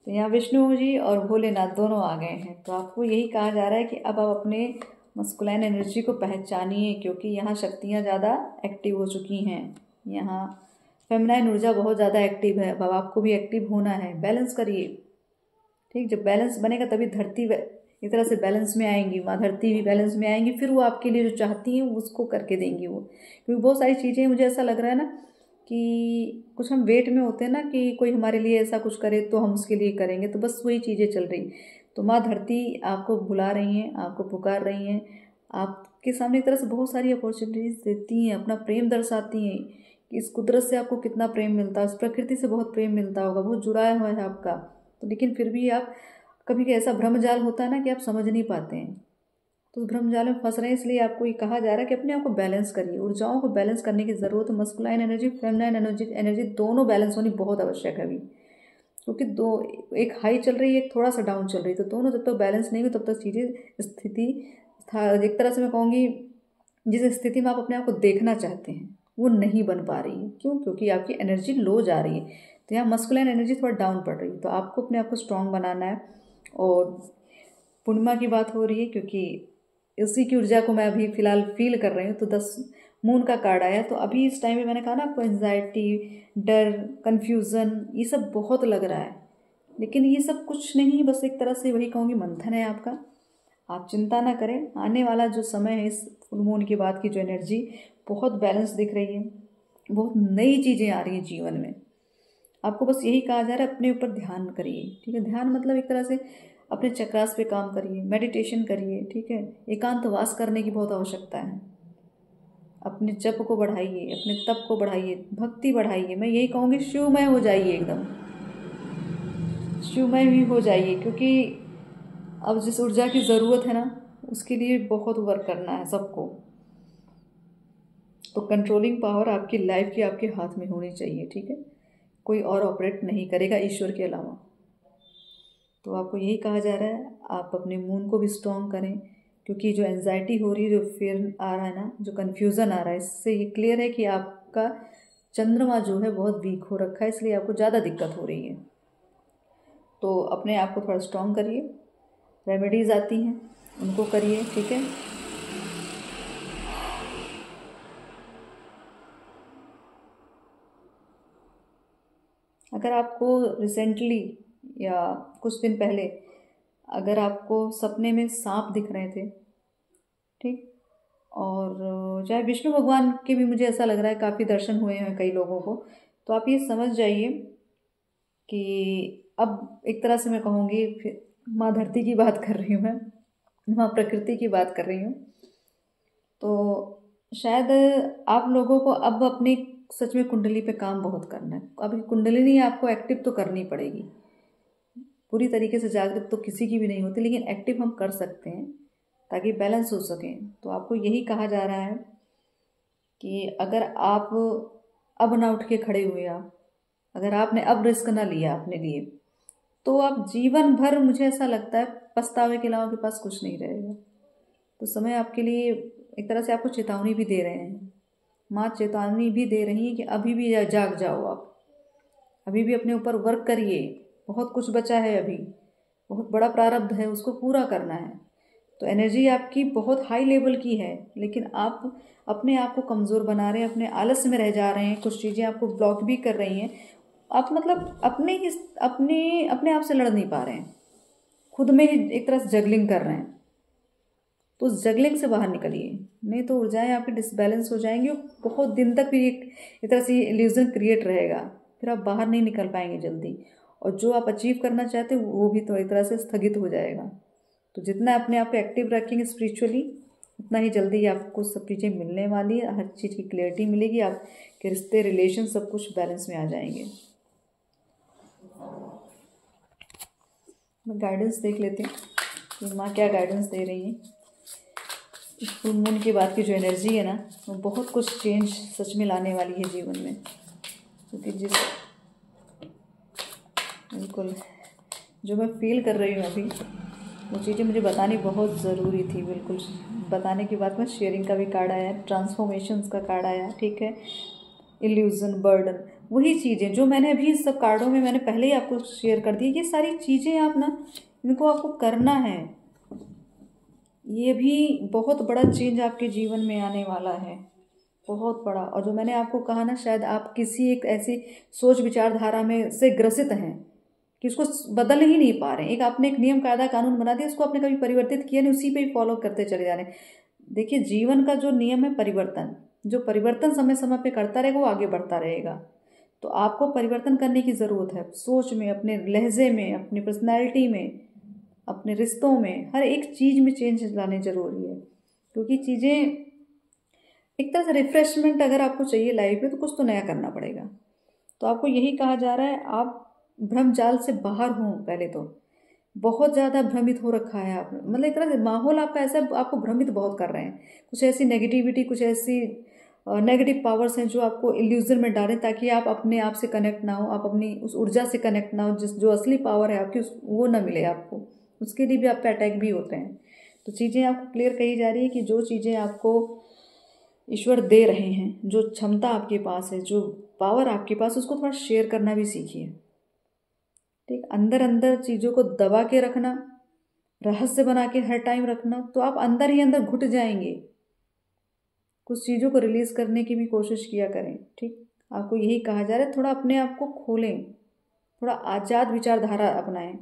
तो यहाँ विष्णु जी और भोलेनाथ दोनों आ गए हैं। तो आपको यही कहा जा रहा है कि अब आप अपने मस्कुलाइन एनर्जी को पहचानिए, क्योंकि यहाँ शक्तियाँ ज़्यादा एक्टिव हो चुकी हैं। यहाँ फेमिनाइन ऊर्जा बहुत ज़्यादा एक्टिव है। अब आपको भी एक्टिव होना है, बैलेंस करिए। ठीक, जब बैलेंस बनेगा तभी धरती एक तरह से बैलेंस में आएंगी, माँ धरती भी बैलेंस में आएंगी, फिर वो आपके लिए जो चाहती हैं उसको करके देंगी वो। क्योंकि बहुत सारी चीज़ें मुझे ऐसा लग रहा है ना कि कुछ हम वेट में होते हैं ना कि कोई हमारे लिए ऐसा कुछ करे तो हम उसके लिए करेंगे, तो बस वही चीज़ें चल रही। तो माँ धरती आपको बुला रही हैं, आपको पुकार रही हैं, आपके सामने एक तरह से बहुत सारी अपॉर्चुनिटीज देती हैं, अपना प्रेम दर्शाती हैं कि इस कुदरत से आपको कितना प्रेम मिलता है, उस प्रकृति से बहुत प्रेम मिलता होगा, बहुत जुड़ाया हुआ है आपका। तो लेकिन फिर भी आप कभी ऐसा भ्रमजाल होता है ना कि आप समझ नहीं पाते हैं, तो उस भ्रमजाल में फंस रहे हैं। इसलिए आपको ये कहा जा रहा है कि अपने आप को बैलेंस करिए, ऊर्जाओं को बैलेंस करने की ज़रूरत है। मस्कुलाइन एनर्जी, फेमिनाइन एनर्जी दोनों बैलेंस होनी बहुत आवश्यक है अभी, क्योंकि दो, एक हाई चल रही है, एक थोड़ा सा डाउन चल रही है, तो दोनों जब तक बैलेंस नहीं हो तब तक चीज़ें स्थिति एक तरह से मैं कहूँगी जिस स्थिति में आप अपने आप को देखना चाहते हैं वो नहीं बन पा रही है। क्यों? क्योंकि आपकी एनर्जी लो जा रही है। तो यहाँ मस्कुलाइन एनर्जी थोड़ा डाउन पड़ रही है, तो आपको अपने आप को स्ट्रांग बनाना है। और पूर्णिमा की बात हो रही है क्योंकि इसी की ऊर्जा को मैं अभी फ़िलहाल फील कर रही हूँ। तो 10 मून का कार्ड आया, तो अभी इस टाइम में मैंने कहा ना आपको एंजाइटी, डर, कन्फ्यूज़न ये सब बहुत लग रहा है, लेकिन ये सब कुछ नहीं, बस एक तरह से वही कहूँगी मंथन है आपका। आप चिंता ना करें, आने वाला जो समय है इस फुल मून के बाद की जो एनर्जी बहुत बैलेंस दिख रही है, बहुत नई चीज़ें आ रही हैं जीवन में। आपको बस यही कहा जा रहा है अपने ऊपर ध्यान करिए, ठीक है। ध्यान मतलब एक तरह से अपने चक्रास पे काम करिए, मेडिटेशन करिए, ठीक है। एकांतवास करने की बहुत आवश्यकता है। अपने जप को बढ़ाइए, अपने तप को बढ़ाइए, भक्ति बढ़ाइए। मैं यही कहूँगी शिवमय हो जाइए, एकदम शिवमय भी हो जाइए, क्योंकि अब जिस ऊर्जा की ज़रूरत है ना उसके लिए बहुत वर्क करना है सबको। तो कंट्रोलिंग पावर आपकी लाइफ की आपके हाथ में होनी चाहिए, ठीक है। कोई और ऑपरेट नहीं करेगा ईश्वर के अलावा। तो आपको यही कहा जा रहा है आप अपने मून को भी स्ट्रॉन्ग करें, क्योंकि जो एंजाइटी हो रही है, जो फियर आ रहा है ना, जो कन्फ्यूज़न आ रहा है, इससे ये क्लियर है कि आपका चंद्रमा जो है बहुत वीक हो रखा है, इसलिए आपको ज़्यादा दिक्कत हो रही है। तो अपने आप को थोड़ा स्ट्रॉन्ग करिए, रेमेडीज़ आती हैं उनको करिए, ठीक है। अगर आपको रिसेंटली या कुछ दिन पहले अगर आपको सपने में सांप दिख रहे थे, ठीक, और चाहे विष्णु भगवान के भी मुझे ऐसा लग रहा है काफ़ी दर्शन हुए हैं कई लोगों को, तो आप ये समझ जाइए कि अब एक तरह से मैं कहूँगी फिर माँ धरती की बात कर रही हूँ, मैं माँ प्रकृति की बात कर रही हूँ। तो शायद आप लोगों को अब अपनी सच में कुंडली पे काम बहुत करना है। अब कुंडली नहीं, आपको एक्टिव तो करनी पड़ेगी। पूरी तरीके से जागृत तो किसी की भी नहीं होती, लेकिन एक्टिव हम कर सकते हैं ताकि बैलेंस हो सके। तो आपको यही कहा जा रहा है कि अगर आप अब ना उठ के खड़े हुए, आप अगर आपने अब रिस्क ना लिया अपने लिए, तो आप जीवन भर, मुझे ऐसा लगता है, पछतावे के अलावा के पास कुछ नहीं रहेगा। तो समय आपके लिए एक तरह से आपको चेतावनी भी दे रहे हैं, माँ चेतावनी भी दे रही है कि अभी भी जाग जाओ, आप अभी भी अपने ऊपर वर्क करिए, बहुत कुछ बचा है अभी, बहुत बड़ा प्रारब्ध है, उसको पूरा करना है। तो एनर्जी आपकी बहुत हाई लेवल की है, लेकिन आप अपने आप को कमज़ोर बना रहे हैं, अपने आलस्य में रह जा रहे हैं, कुछ चीज़ें आपको ब्लॉक भी कर रही हैं। आप मतलब अपने आप से लड़ नहीं पा रहे हैं, खुद में ही एक तरह से जगलिंग कर रहे हैं। तो उस जगलिंग से बाहर निकलिए, नहीं तो ऊर्जाएं आपकी डिसबैलेंस हो जाएंगी और बहुत दिन तक भी एक तरह से इल्यूजन क्रिएट रहेगा, फिर आप बाहर नहीं निकल पाएंगे जल्दी, और जो आप अचीव करना चाहते हो वो भी तो एक तरह से स्थगित हो जाएगा। तो जितना अपने आप को एक्टिव रखेंगे स्पिरिचुअली, उतना ही जल्दी आपको सब चीज़ें मिलने वाली है, हर चीज़ की क्लियरिटी मिलेगी, आपके रिश्ते, रिलेशन सब कुछ बैलेंस में आ जाएंगे। मैं गाइडेंस देख लेते हैं कि माँ क्या गाइडेंस दे रही है। इस फुल मून के बाद की जो एनर्जी है ना, वो बहुत कुछ चेंज सच में लाने वाली है जीवन में, क्योंकि बिल्कुल जो मैं फील कर रही हूँ अभी, वो चीज़ें मुझे बतानी बहुत ज़रूरी थी। बिल्कुल बताने के बाद में शेयरिंग का भी कार्ड आया, ट्रांसफॉर्मेशंस का कार्ड आया, ठीक है, इल्यूजन, बर्डन, वही चीज़ें जो मैंने अभी इस सब कार्डों में मैंने पहले ही आपको शेयर कर दी। ये सारी चीज़ें आप ना, इनको आपको करना है, ये भी बहुत बड़ा चेंज आपके जीवन में आने वाला है, बहुत बड़ा। और जो मैंने आपको कहा ना, शायद आप किसी एक ऐसी सोच विचारधारा में से ग्रसित हैं कि उसको बदल ही नहीं पा रहे हैं। आपने एक नियम, कायदा, कानून बना दिया, उसको आपने कभी परिवर्तित किया नहीं, उसी पे ही फॉलो करते चले जा रहे हैं। देखिए, जीवन का जो नियम है परिवर्तन, जो परिवर्तन समय समय पे करता रहेगा वो आगे बढ़ता रहेगा। तो आपको परिवर्तन करने की ज़रूरत है, सोच में, अपने लहजे में, अपनी पर्सनैलिटी में, अपने रिश्तों में, हर एक चीज़ में चेंज लाने जरूरी है। क्योंकि चीज़ें एक तरह से रिफ्रेशमेंट अगर आपको चाहिए लाइफ में तो कुछ तो नया करना पड़ेगा। तो आपको यही कहा जा रहा है, आप भ्रम जाल से बाहर हों। पहले तो बहुत ज़्यादा भ्रमित हो रखा है आप, मतलब एक तरह से माहौल आपका ऐसा आपको भ्रमित बहुत कर रहे हैं। कुछ ऐसी नेगेटिविटी, कुछ ऐसी नेगेटिव पावर्स हैं जो आपको इल्यूजन में डालें, ताकि आप अपने आप से कनेक्ट ना हो, आप अपनी उस ऊर्जा से कनेक्ट ना हो, जिस जो असली पावर है आपकी वो ना मिले आपको। उसके लिए भी आप पे अटैक भी होते हैं। तो चीज़ें आपको क्लियर कही जा रही है कि जो चीज़ें आपको ईश्वर दे रहे हैं, जो क्षमता आपके पास है, जो पावर आपके पास, उसको थोड़ा शेयर करना भी सीखिए। ठीक, अंदर अंदर चीज़ों को दबा के रखना, रहस्य बना के हर टाइम रखना, तो आप अंदर ही अंदर घुट जाएंगे। कुछ चीज़ों को रिलीज करने की भी कोशिश किया करें। ठीक, आपको यही कहा जा रहा है, थोड़ा अपने आप को खोलें, थोड़ा आज़ाद विचारधारा अपनाएं।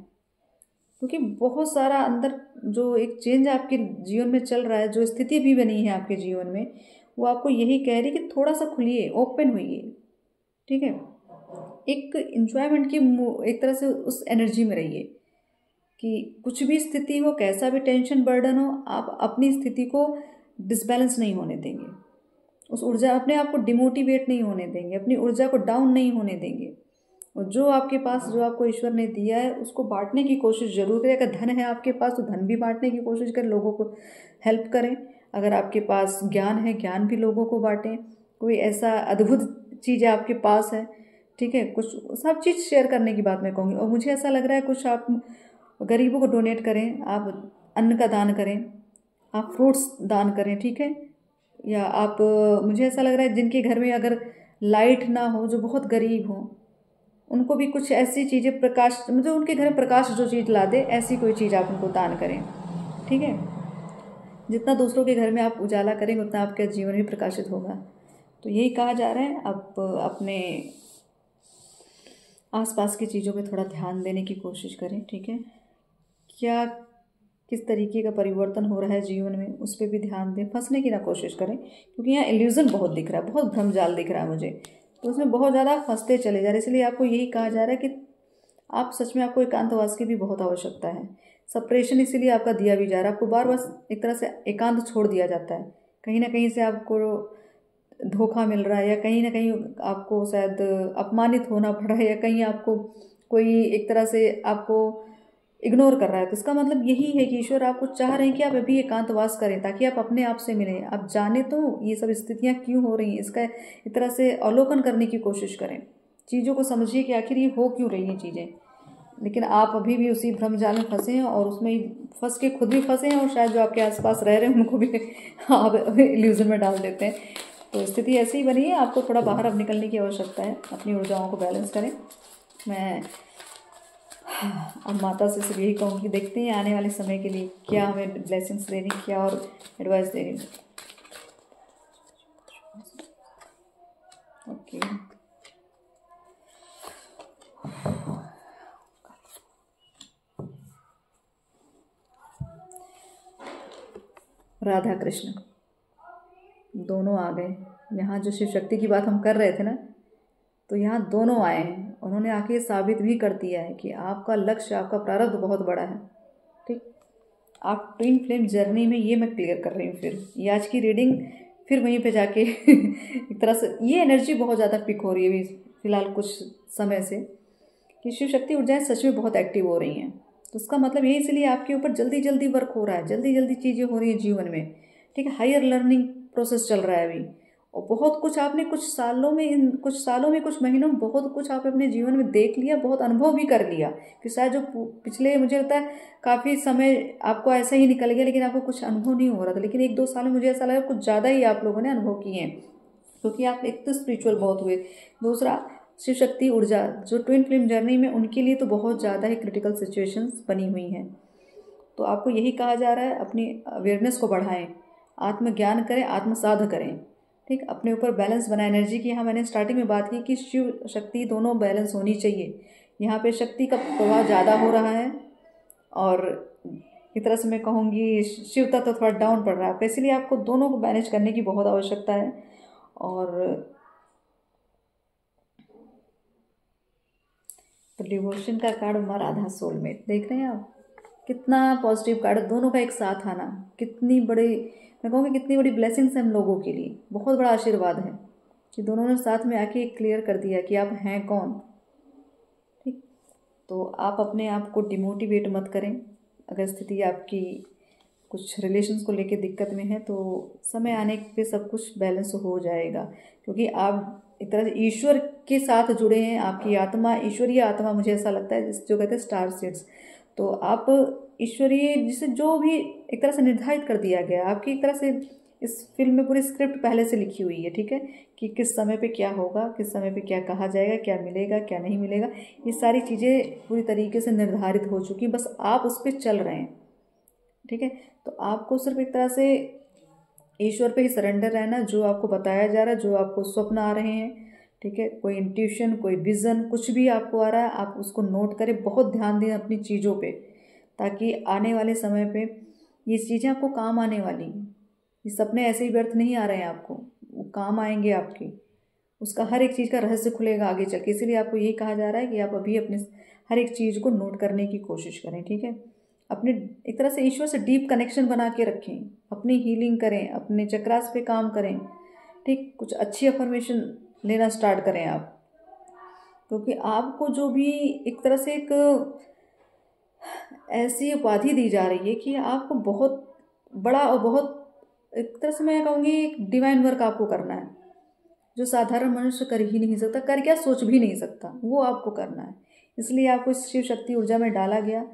क्योंकि बहुत सारा अंदर जो एक चेंज आपके जीवन में चल रहा है, जो स्थिति भी बनी है आपके जीवन में, वो आपको यही कह रही कि थोड़ा सा खुलिए, ओपन होइए। ठीक है, एक इंजॉयमेंट की एक तरह से उस एनर्जी में रहिए कि कुछ भी स्थिति हो, कैसा भी टेंशन बर्डन हो, आप अपनी स्थिति को डिसबैलेंस नहीं होने देंगे। उस ऊर्जा, अपने आप को डिमोटिवेट नहीं होने देंगे, अपनी ऊर्जा को डाउन नहीं होने देंगे। और जो आपके पास, जो आपको ईश्वर ने दिया है, उसको बांटने की कोशिश जरूर करें। अगर धन है आपके पास तो धन भी बांटने की कोशिश करें, लोगों को हेल्प करें। अगर आपके पास ज्ञान है, ज्ञान भी लोगों को बांटें। कोई ऐसा अद्भुत चीज़ आपके पास है, ठीक है, कुछ सब चीज़ शेयर करने की बात मैं कहूँगी। और मुझे ऐसा लग रहा है कुछ आप गरीबों को डोनेट करें, आप अन्न का दान करें, आप फ्रूट्स दान करें। ठीक है, या आप, मुझे ऐसा लग रहा है जिनके घर में अगर लाइट ना हो, जो बहुत गरीब हो, उनको भी कुछ ऐसी चीज़ें, प्रकाश, मतलब उनके घर में प्रकाश जो चीज़ ला दे, ऐसी कोई चीज़ आप उनको दान करें। ठीक है, जितना दूसरों के घर में आप उजाला करेंगे उतना आपका जीवन भी प्रकाशित होगा। तो यही कहा जा रहा है, आप अपने आसपास की चीज़ों पे थोड़ा ध्यान देने की कोशिश करें। ठीक है, क्या किस तरीके का परिवर्तन हो रहा है जीवन में, उस पर भी ध्यान दें। फंसने की ना कोशिश करें, क्योंकि यहाँ इल्यूजन बहुत दिख रहा है, बहुत भ्रमजाल दिख रहा है मुझे, तो उसमें बहुत ज़्यादा फंसते चले जा रहे हैं। इसलिए आपको यही कहा जा रहा है कि आप सच में, आपको एकांतवास की भी बहुत आवश्यकता है। सेपरेशन इसीलिए आपका दिया भी जा रहा है, आपको बार बार एक तरह से एकांत छोड़ दिया जाता है। कहीं ना कहीं से आपको धोखा मिल रहा है, या कहीं ना कहीं आपको शायद अपमानित होना पड़ रहा है, या कहीं आपको कोई एक तरह से आपको इग्नोर कर रहा है। तो इसका मतलब यही है कि ईश्वर आपको चाह रहे हैं कि आप अभी एकांतवास करें, ताकि आप अपने आप से मिलें, आप जाने तो ये सब स्थितियाँ क्यों हो रही हैं, इसका एक तरह से अवलोकन करने की कोशिश करें। चीज़ों को समझिए कि आखिर ये हो क्यों रही हैं चीज़ें। लेकिन आप अभी भी उसी भ्रमजाल में फंसे हैं, और उसमें फंस के खुद भी फंसे हैं, और शायद जो आपके आसपास रह रहे हैं उनको भी आप इल्यूजन में डाल देते हैं। तो स्थिति ऐसी ही बनी है, आपको थोड़ा बाहर अब निकलने की आवश्यकता है। अपनी ऊर्जाओं को बैलेंस करें। मैं अब माता से सिर्फ यही कहूँगी, देखते हैं आने वाले समय के लिए क्या हमें ब्लेसिंग्स दे रही, क्या और एडवाइस दे रही। ओके, राधा कृष्ण दोनों आ गए। यहाँ जो शिव शक्ति की बात हम कर रहे थे ना, तो यहाँ दोनों आए हैं। उन्होंने आके साबित भी कर दिया है कि आपका लक्ष्य, आपका प्रारब्ध बहुत बड़ा है। ठीक, आप ट्विन फ्लेम जर्नी में, ये मैं क्लियर कर रही हूँ। फिर ये आज की रीडिंग फिर वहीं पे जाके एक तरह से ये एनर्जी बहुत ज़्यादा पिक हो रही है फिलहाल कुछ समय से, कि शिव शक्ति ऊर्जाएं सच में बहुत एक्टिव हो रही हैं। तो उसका मतलब यही, इसलिए आपके ऊपर जल्दी जल्दी वर्क हो रहा है, जल्दी जल्दी चीज़ें हो रही हैं जीवन में। ठीक है, हायर लर्निंग प्रोसेस चल रहा है अभी, और बहुत कुछ आपने कुछ सालों में, इन कुछ सालों में, कुछ महीनों में बहुत कुछ आप अपने जीवन में देख लिया, बहुत अनुभव भी कर लिया। कि शायद जो पिछले, मुझे लगता है काफ़ी समय आपको ऐसा ही निकल गया, लेकिन आपको कुछ अनुभव नहीं हो रहा था। लेकिन 1-2 साल में मुझे ऐसा लगा कुछ ज़्यादा ही आप लोगों ने अनुभव किए हैं, क्योंकि आप एक तो स्पिरिचुअल बहुत हुए, दूसरा शिव शक्ति ऊर्जा जो ट्विन फ्लेम जर्नी में, उनके लिए तो बहुत ज़्यादा ही क्रिटिकल सिचुएशंस बनी हुई हैं। तो आपको यही कहा जा रहा है, अपनी अवेयरनेस को बढ़ाएं, आत्मज्ञान करें, आत्मसाध करें। ठीक, अपने ऊपर बैलेंस बनाए। एनर्जी की, यहाँ मैंने स्टार्टिंग में बात की कि शिव शक्ति दोनों बैलेंस होनी चाहिए। यहाँ पे शक्ति का प्रभाव ज़्यादा हो रहा है, और एक तरह से मैं कहूँगी शिव तत्व तो थोड़ा डाउन पड़ रहा है, इसलिए आपको दोनों को मैनेज करने की बहुत आवश्यकता है। और तो डिवोशन का कार्ड, माँ राधा सोलमेट, देख रहे हैं आप, कितना पॉजिटिव कार्ड, दोनों का एक साथ आना, कितनी बड़ी मैं कहूँगी कितनी बड़ी ब्लेसिंग्स है हम लोगों के लिए, बहुत बड़ा आशीर्वाद है कि दोनों ने साथ में आके क्लियर कर दिया कि आप हैं कौन। ठीक, तो आप अपने आप को डिमोटिवेट मत करें। अगर स्थिति आपकी कुछ रिलेशंस को लेके दिक्कत में है तो समय आने पे सब कुछ बैलेंस हो जाएगा, क्योंकि आप एक तरह से ईश्वर के साथ जुड़े हैं। आपकी आत्मा ईश्वरीय आत्मा, मुझे ऐसा लगता है, जो कहते हैं स्टार सीड्स, तो आप ईश्वरीय जिसे जो भी एक तरह से निर्धारित कर दिया गया आपकी, एक तरह से इस फिल्म में पूरी स्क्रिप्ट पहले से लिखी हुई है। ठीक है, कि किस समय पे क्या होगा, किस समय पे क्या कहा जाएगा, क्या मिलेगा क्या नहीं मिलेगा, ये सारी चीज़ें पूरी तरीके से निर्धारित हो चुकी, बस आप उस पर चल रहे हैं। ठीक है, तो आपको सिर्फ एक तरह से ईश्वर पे ही सरेंडर रहना, जो आपको बताया जा रहा है, जो आपको स्वप्न आ रहे हैं। ठीक है, कोई इंट्यूशन, कोई विज़न, कुछ भी आपको आ रहा है, आप उसको नोट करें, बहुत ध्यान दें अपनी चीज़ों पे, ताकि आने वाले समय पे ये चीज़ें आपको काम आने वाली हैं। ये सपने ऐसे ही व्यर्थ नहीं आ रहे हैं, आपको वो काम आएंगे आपके, उसका हर एक चीज़ का रहस्य खुलेगा आगे चल के। इसीलिए आपको यही कहा जा रहा है कि आप अभी अपने हर एक चीज़ को नोट करने की कोशिश करें। ठीक है, अपने एक तरह से ईश्वर से डीप कनेक्शन बना के रखें, अपनी हीलिंग करें, अपने चक्रास पे काम करें। ठीक, कुछ अच्छी अफर्मेशन लेना स्टार्ट करें आप, क्योंकि आपको जो भी एक तरह से एक ऐसी उपाधि दी जा रही है कि आपको बहुत बड़ा और बहुत एक तरह से मैं कहूँगी एक डिवाइन वर्क आपको करना है, जो साधारण मनुष्य कर ही नहीं सकता, कर क्या सोच भी नहीं सकता, वो आपको करना है। इसलिए आपको इस शिव शक्ति ऊर्जा में डाला गया,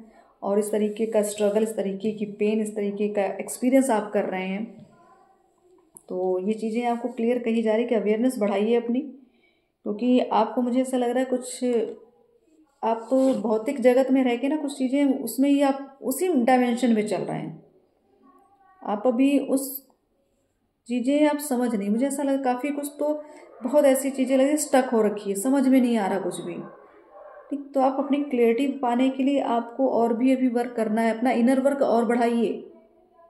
और इस तरीके का स्ट्रगल, इस तरीके की पेन, इस तरीके का एक्सपीरियंस आप कर रहे हैं। तो ये चीज़ें आपको क्लियर कही जा रही कि अवेयरनेस बढ़ाइए अपनी, क्योंकि आपको, मुझे ऐसा लग रहा है, कुछ आप तो भौतिक जगत में रह के ना कुछ चीज़ें उसमें ही आप उसी डायमेंशन में चल रहे हैं, आप अभी उस चीज़ें आप समझ नहीं, मुझे ऐसा लगा काफ़ी कुछ तो बहुत ऐसी चीज़ें लगी स्टक हो रखी है, समझ में नहीं आ रहा कुछ भी। ठीक, तो आप अपनी क्लैरिटी पाने के लिए आपको और भी अभी वर्क करना है, अपना इनर वर्क और बढ़ाइए।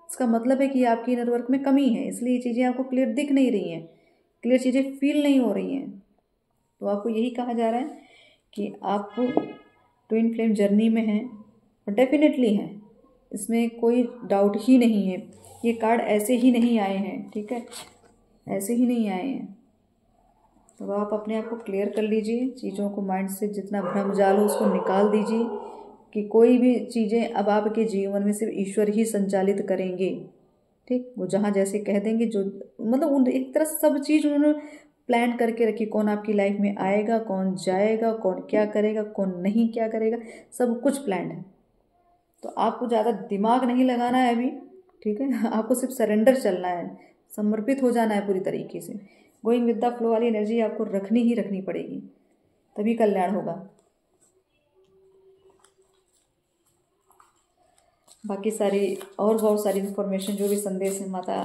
इसका मतलब है कि आपकी इनर वर्क में कमी है, इसलिए ये चीज़ें आपको क्लियर दिख नहीं रही हैं, क्लियर चीज़ें फील नहीं हो रही हैं। तो आपको यही कहा जा रहा है कि आप ट्विन फ्लेम जर्नी में हैं, और डेफिनेटली हैं, इसमें कोई डाउट ही नहीं है। ये कार्ड ऐसे ही नहीं आए हैं, ठीक है, ऐसे ही नहीं आए हैं। तो आप अपने आप को क्लियर कर लीजिए, चीज़ों को माइंड से जितना भ्रम जाल हो उसको निकाल दीजिए, कि कोई भी चीज़ें अब आपके जीवन में सिर्फ ईश्वर ही संचालित करेंगे। ठीक, वो जहाँ जैसे कह देंगे, जो मतलब उन एक तरह से सब चीज़ उन्होंने प्लान करके रखी, कौन आपकी लाइफ में आएगा, कौन जाएगा, कौन क्या करेगा, कौन नहीं क्या करेगा, सब कुछ प्लान है। तो आपको ज़्यादा दिमाग नहीं लगाना है अभी, ठीक है, आपको सिर्फ सरेंडर चलना है, समर्पित हो जाना है पूरी तरीके से। गोइंग विद द फ्लो वाली एनर्जी आपको रखनी ही रखनी पड़ेगी, तभी कल्याण होगा। बाकी सारी और बहुत सारी इन्फॉर्मेशन जो भी संदेश है माता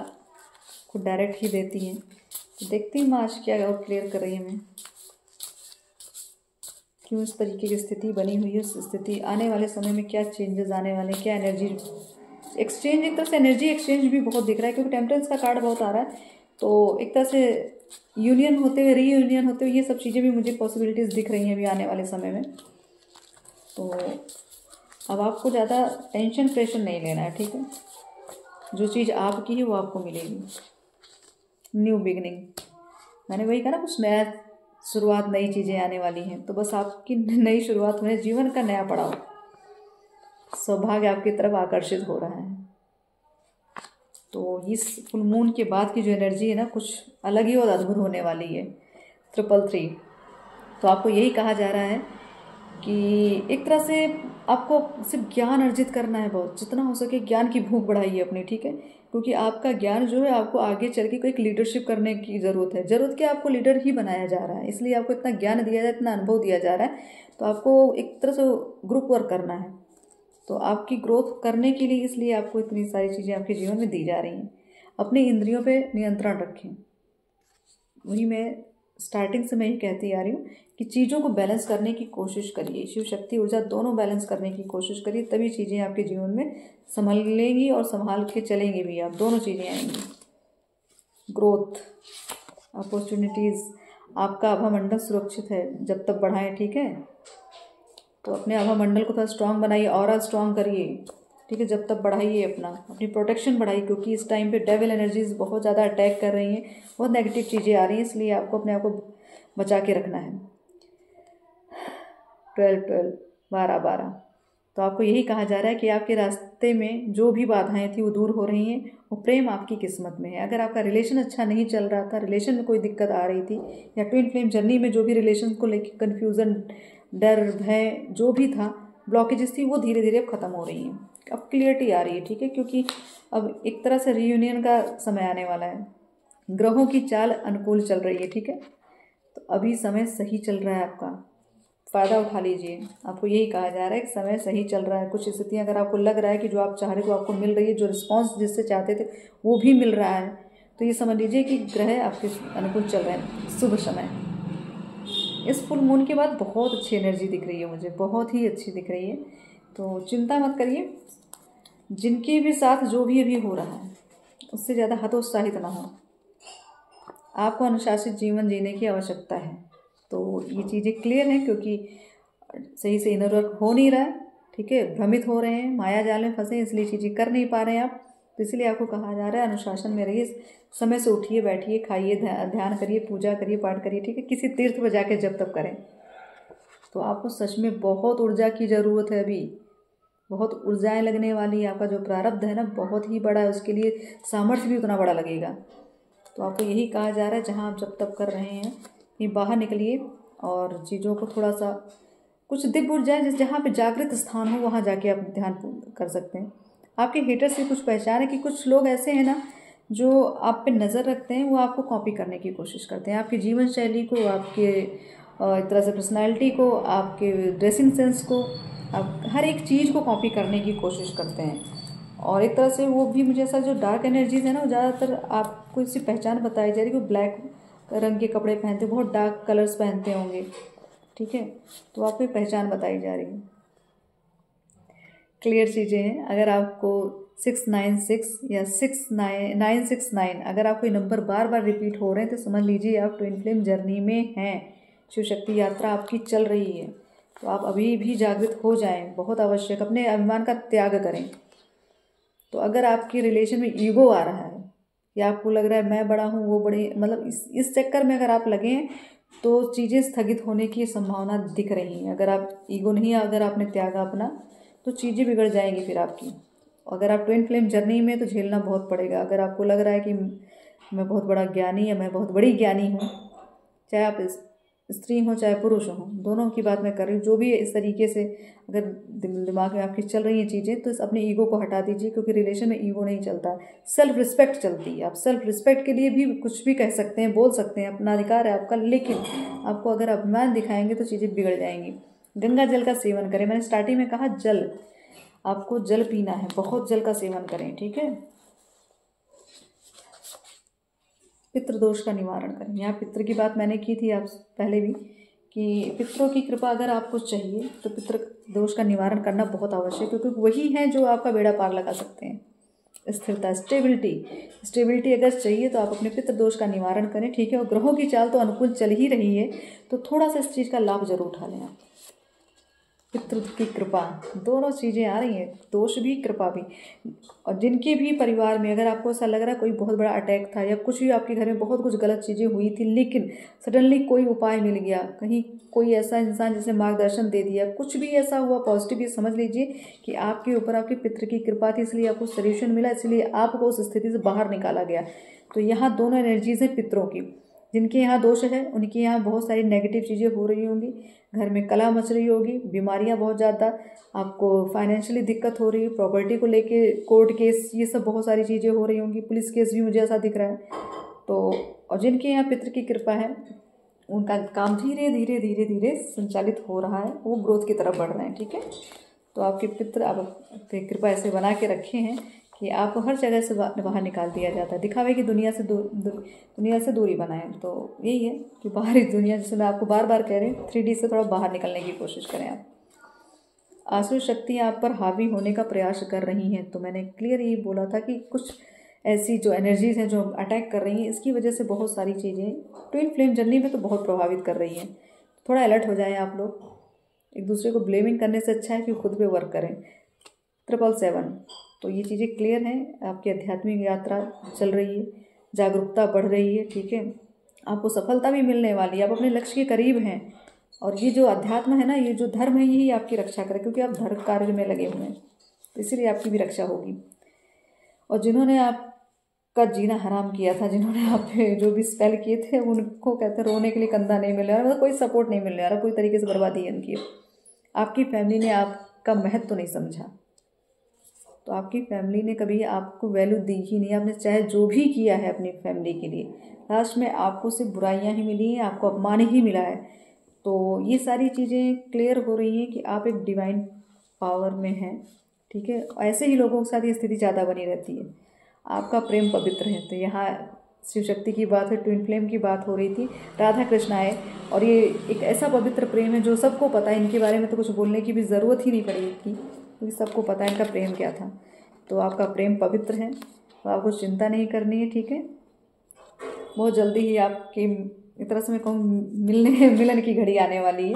को डायरेक्ट ही देती हैं, तो देखते हैं माँ आज क्या और क्लियर कर रही है हमें, क्यों इस तरीके की स्थिति बनी हुई है, उस स्थिति आने वाले समय में क्या चेंजेस आने वाले हैं, क्या एनर्जी एक्सचेंज, एक तरह से एनर्जी एक्सचेंज भी बहुत दिख रहा है, क्योंकि टेम्परेंस का कार्ड बहुत आ रहा है। तो एक तरह से यूनियन होते हुए, रीयूनियन होते हुए, ये सब चीज़ें भी मुझे पॉसिबिलिटीज़ दिख रही हैं अभी आने वाले समय में। तो अब आपको ज़्यादा टेंशन प्रेशर नहीं लेना है, ठीक है, जो चीज़ आपकी है वो आपको मिलेगी। न्यू बिगनिंग, मैंने वही कहा ना, कुछ नया शुरुआत, नई चीज़ें आने वाली हैं, तो बस आपकी नई शुरुआत होने, जीवन का नया पड़ाव, सौभाग्य आपकी तरफ आकर्षित हो रहा है। तो इस फुल मून के बाद की जो एनर्जी है ना, कुछ अलग ही और अद्भुत होने वाली है। 333, तो आपको यही कहा जा रहा है कि एक तरह से आपको सिर्फ ज्ञान अर्जित करना है, बहुत जितना हो सके ज्ञान की भूख बढ़ाइए अपनी, ठीक है, क्योंकि आपका ज्ञान जो है आपको आगे चल के कोई एक लीडरशिप करने की ज़रूरत है। ज़रूरत क्या, आपको लीडर ही बनाया जा रहा है, इसलिए आपको इतना ज्ञान दिया जा रहा है, इतना अनुभव दिया जा रहा है। तो आपको एक तरह से ग्रुप वर्क करना है, तो आपकी ग्रोथ करने के लिए इसलिए आपको इतनी सारी चीज़ें आपके जीवन में दी जा रही हैं। अपने इंद्रियों पे नियंत्रण रखें, वही मैं स्टार्टिंग से मैं ही कहती आ रही हूँ कि चीज़ों को बैलेंस करने की कोशिश करिए, शिव शक्ति ऊर्जा दोनों बैलेंस करने की कोशिश करिए, तभी चीज़ें आपके जीवन में संभल लेंगी और संभाल के चलेंगी भी, आप दोनों चीज़ें आएंगी। ग्रोथ, अपॉर्चुनिटीज़, आपका आभा मंडल सुरक्षित है, जब तक बढ़ाएं, ठीक है, तो अपने आभा मंडल को थोड़ा स्ट्रांग बनाइए, ऑरा स्ट्रांग करिए, ठीक है। जब तक बढ़ाइए अपनी प्रोटेक्शन बढ़ाइए, क्योंकि इस टाइम पे डेविल एनर्जीज बहुत ज़्यादा अटैक कर रही हैं, बहुत नेगेटिव चीज़ें आ रही हैं, इसलिए आपको अपने आप को बचा के रखना है। 12 12 12 12, तो आपको यही कहा जा रहा है कि आपके रास्ते में जो भी बाधाएं थी वो दूर हो रही हैं, और प्रेम आपकी किस्मत में है। अगर आपका रिलेशन अच्छा नहीं चल रहा था, रिलेशन में कोई दिक्कत आ रही थी, या ट्विन फ्लेम जर्नी में जो भी रिलेशन को लेकर कन्फ्यूज़न, डर, भय जो भी था, ब्लॉकेजेस थी, वो धीरे धीरे अब ख़त्म हो रही हैं। अब क्लियरिटी आ रही है, ठीक है, क्योंकि अब एक तरह से रीयूनियन का समय आने वाला है। ग्रहों की चाल अनुकूल चल रही है, ठीक है। तो अभी समय सही चल रहा है आपका, फ़ायदा उठा लीजिए। आपको यही कहा जा रहा है कि समय सही चल रहा है। कुछ स्थितियाँ अगर आपको लग रहा है कि जो आप चाह रहे थे वो आपको मिल रही है, जो रिस्पॉन्स जिससे चाहते थे वो भी मिल रहा है, तो ये समझ लीजिए कि ग्रह आपके अनुकूल चल रहे हैं। शुभ समय, इस फुल मून के बाद बहुत अच्छी एनर्जी दिख रही है मुझे, बहुत ही अच्छी दिख रही है। तो चिंता मत करिए, जिनके भी साथ जो भी अभी हो रहा है उससे ज़्यादा हतोत्साहित ना हो। आपको अनुशासित जीवन जीने की आवश्यकता है। तो ये चीज़ें क्लियर हैं, क्योंकि सही से इनर वर्क हो नहीं रहा है, ठीक है। भ्रमित हो रहे हैं, माया जाल में फंसे, इसलिए चीज़ें कर नहीं पा रहे हैं आप। तो इसलिए आपको कहा जा रहा है अनुशासन में रहिए, समय से उठिए, बैठिए, खाइए, ध्यान करिए, पूजा करिए, पाठ करिए, ठीक है। किसी तीर्थ पर जाके जब तब करें। तो आपको सच में बहुत ऊर्जा की ज़रूरत है अभी, बहुत ऊर्जाएं लगने वाली है। आपका जो प्रारब्ध है ना बहुत ही बड़ा है, उसके लिए सामर्थ्य भी उतना बड़ा लगेगा। तो आपको यही कहा जा रहा है, जहाँ आप जब तब कर रहे हैं ये बाहर निकलिए, और चीज़ों को थोड़ा सा कुछ दिव्य ऊर्जाएं जिस जहाँ पे जागृत स्थान हो वहाँ जाके आप ध्यान कर सकते हैं। आपके हेटर से कुछ पहचान है कि कुछ लोग ऐसे हैं ना जो आप पे नज़र रखते हैं, वो आपको कॉपी करने की कोशिश करते हैं, आपकी जीवन शैली को, आपके एक तरह से पर्सनैलिटी को, आपके ड्रेसिंग सेंस को, आप हर एक चीज़ को कॉपी करने की कोशिश करते हैं। और एक तरह से वो भी मुझे ऐसा जो डार्क एनर्जीज है ना, वो ज़्यादातर आपको इसकी पहचान बताई जा रही है कि वो ब्लैक रंग के कपड़े पहनते, बहुत डार्क कलर्स पहनते होंगे, ठीक है। तो आपको पहचान बताई जा रही है, क्लियर चीज़ें हैं। अगर आपको 696 या 969 अगर आपको ये नंबर बार बार रिपीट हो रहे हैं, तो समझ लीजिए आप ट्विन फ्लेम जर्नी में हैं, शिव शक्ति यात्रा आपकी चल रही है। तो आप अभी भी जागृत हो जाएं, बहुत आवश्यक। अपने अभिमान का त्याग करें। तो अगर आपकी रिलेशन में ईगो आ रहा है, या आपको लग रहा है मैं बड़ा हूँ वो बड़े, मतलब इस चक्कर में अगर आप लगे हैं, तो चीज़ें स्थगित होने की संभावना दिख रही है। अगर आप ईगो नहीं, अगर आपने त्यागा अपना, तो चीज़ें बिगड़ जाएंगी फिर आपकी। अगर आप ट्विन फ्लेम जर्नी में, तो झेलना बहुत पड़ेगा। अगर आपको लग रहा है कि मैं बहुत बड़ा ज्ञानी या मैं बहुत बड़ी ज्ञानी हूँ, चाहे आप स्त्री हो चाहे पुरुष हो, दोनों की बात मैं कर रही हूँ, जो भी इस तरीके से अगर दिमाग में आपकी चल रही हैं चीज़ें, तो अपने ईगो को हटा दीजिए, क्योंकि रिलेशन में ईगो नहीं चलता, सेल्फ रिस्पेक्ट चलती है। आप सेल्फ रिस्पेक्ट के लिए भी कुछ भी कह सकते हैं, बोल सकते हैं, अपना अधिकार है आपका, लेकिन आपको अगर अभिमान दिखाएंगे तो चीज़ें बिगड़ जाएंगी। गंगा जल का सेवन करें, मैंने स्टार्टिंग में कहा जल, आपको जल पीना है, बहुत जल का सेवन करें, ठीक है। पितृदोष का निवारण करें। यहाँ पितृ की बात मैंने की थी आप पहले भी, कि पितरों की कृपा अगर आपको चाहिए तो पितृ दोष का निवारण करना बहुत आवश्यक है, क्योंकि वही है जो आपका बेड़ा पार लगा सकते हैं। स्थिरता, स्टेबिलिटी अगर चाहिए तो आप अपने पितृ दोष का निवारण करें, ठीक है। और ग्रहों की चाल तो अनुकूल चल ही रही है, तो थोड़ा सा इस चीज़ का लाभ जरूर उठा लें आप। पितृ की कृपा, दोनों चीज़ें आ रही हैं, दोष भी कृपा भी। और जिनके भी परिवार में अगर आपको ऐसा लग रहा है कोई बहुत बड़ा अटैक था, या कुछ भी आपके घर में बहुत कुछ गलत चीज़ें हुई थी, लेकिन सडनली कोई उपाय मिल गया, कहीं कोई ऐसा इंसान जिसने मार्गदर्शन दे दिया, कुछ भी ऐसा हुआ पॉजिटिव, ये समझ लीजिए कि आपके ऊपर आपके पितृ की कृपा थी, इसलिए आपको सोल्यूशन मिला, इसलिए आपको उस स्थिति से बाहर निकाला गया। तो यहाँ दोनों एनर्जीज हैं पितरों की। जिनके यहाँ दोष है उनके यहाँ बहुत सारी नेगेटिव चीज़ें हो रही होंगी, घर में कलह मच रही होगी, बीमारियाँ बहुत ज़्यादा, आपको फाइनेंशियली दिक्कत हो रही है, प्रॉपर्टी को लेके कोर्ट केस, ये सब बहुत सारी चीज़ें हो रही होंगी, पुलिस केस भी मुझे ऐसा दिख रहा है। तो और जिनके यहाँ पितृ की कृपा है, उनका काम धीरे धीरे धीरे धीरे संचालित हो रहा है, वो ग्रोथ की तरफ बढ़ रहे हैं, ठीक है। तो आपके पितृ आपकी कृपा ऐसे बना के रखे हैं कि आपको हर जगह से बाहर निकाल दिया जाता है। दिखावे की दुनिया से दूरी बनाएं। तो यही है कि बाहरी दुनिया, जिसे मैं आपको बार बार कह रही हूँ, 3D से थोड़ा बाहर निकलने की कोशिश करें आप। आसुरी शक्तियाँ आप पर हावी होने का प्रयास कर रही हैं। तो मैंने क्लियर ये बोला था कि कुछ ऐसी जो एनर्जीज हैं जो अटैक कर रही हैं, इसकी वजह से बहुत सारी चीज़ें ट्विन फ्लेम जर्नी में तो बहुत प्रभावित कर रही हैं। थोड़ा अलर्ट हो जाएं आप लोग। एक दूसरे को ब्लेमिंग करने से अच्छा है कि खुद पे वर्क करें। 777। तो ये चीज़ें क्लियर हैं, आपकी आध्यात्मिक यात्रा चल रही है, जागरूकता बढ़ रही है, ठीक है। आपको सफलता भी मिलने वाली है, आप अपने लक्ष्य के करीब हैं। और ये जो अध्यात्म है ना, ये जो धर्म है, यही आपकी रक्षा करे, क्योंकि आप धर्म कार्य में लगे हुए हैं, तो इसीलिए आपकी भी रक्षा होगी। और जिन्होंने आपका जीना हराम किया था, जिन्होंने आप पे जो भी स्पेल किए थे, उनको कहते हैं रोने के लिए कंधा नहीं मिल रहा, मतलब कोई सपोर्ट नहीं मिल रहा, कोई तरीके से बर्बादी है उनकी। आपकी फैमिली ने आपका महत्व तो नहीं समझा, तो आपकी फैमिली ने कभी आपको वैल्यू दी ही नहीं। आपने चाहे जो भी किया है अपनी फैमिली के लिए, लास्ट में आपको सिर्फ बुराइयां ही मिली हैं, आपको अपमान ही मिला है। तो ये सारी चीज़ें क्लियर हो रही हैं कि आप एक डिवाइन पावर में हैं, ठीक है। ऐसे ही लोगों के साथ ये स्थिति ज़्यादा बनी रहती है। आपका प्रेम पवित्र है। तो यहाँ शिव शक्ति की बात है, ट्विन फ्लेम की बात हो रही थी, राधा कृष्ण आए, और ये एक ऐसा पवित्र प्रेम है जो सबको पता है। इनके बारे में तो कुछ बोलने की भी ज़रूरत ही नहीं पड़ी थी, क्योंकि सबको पता है इनका प्रेम क्या था। तो आपका प्रेम पवित्र है, तो आपको चिंता नहीं करनी है, ठीक है। बहुत जल्दी ही आपकी एक तरह से मैं कहूँ मिलन की घड़ी आने वाली है।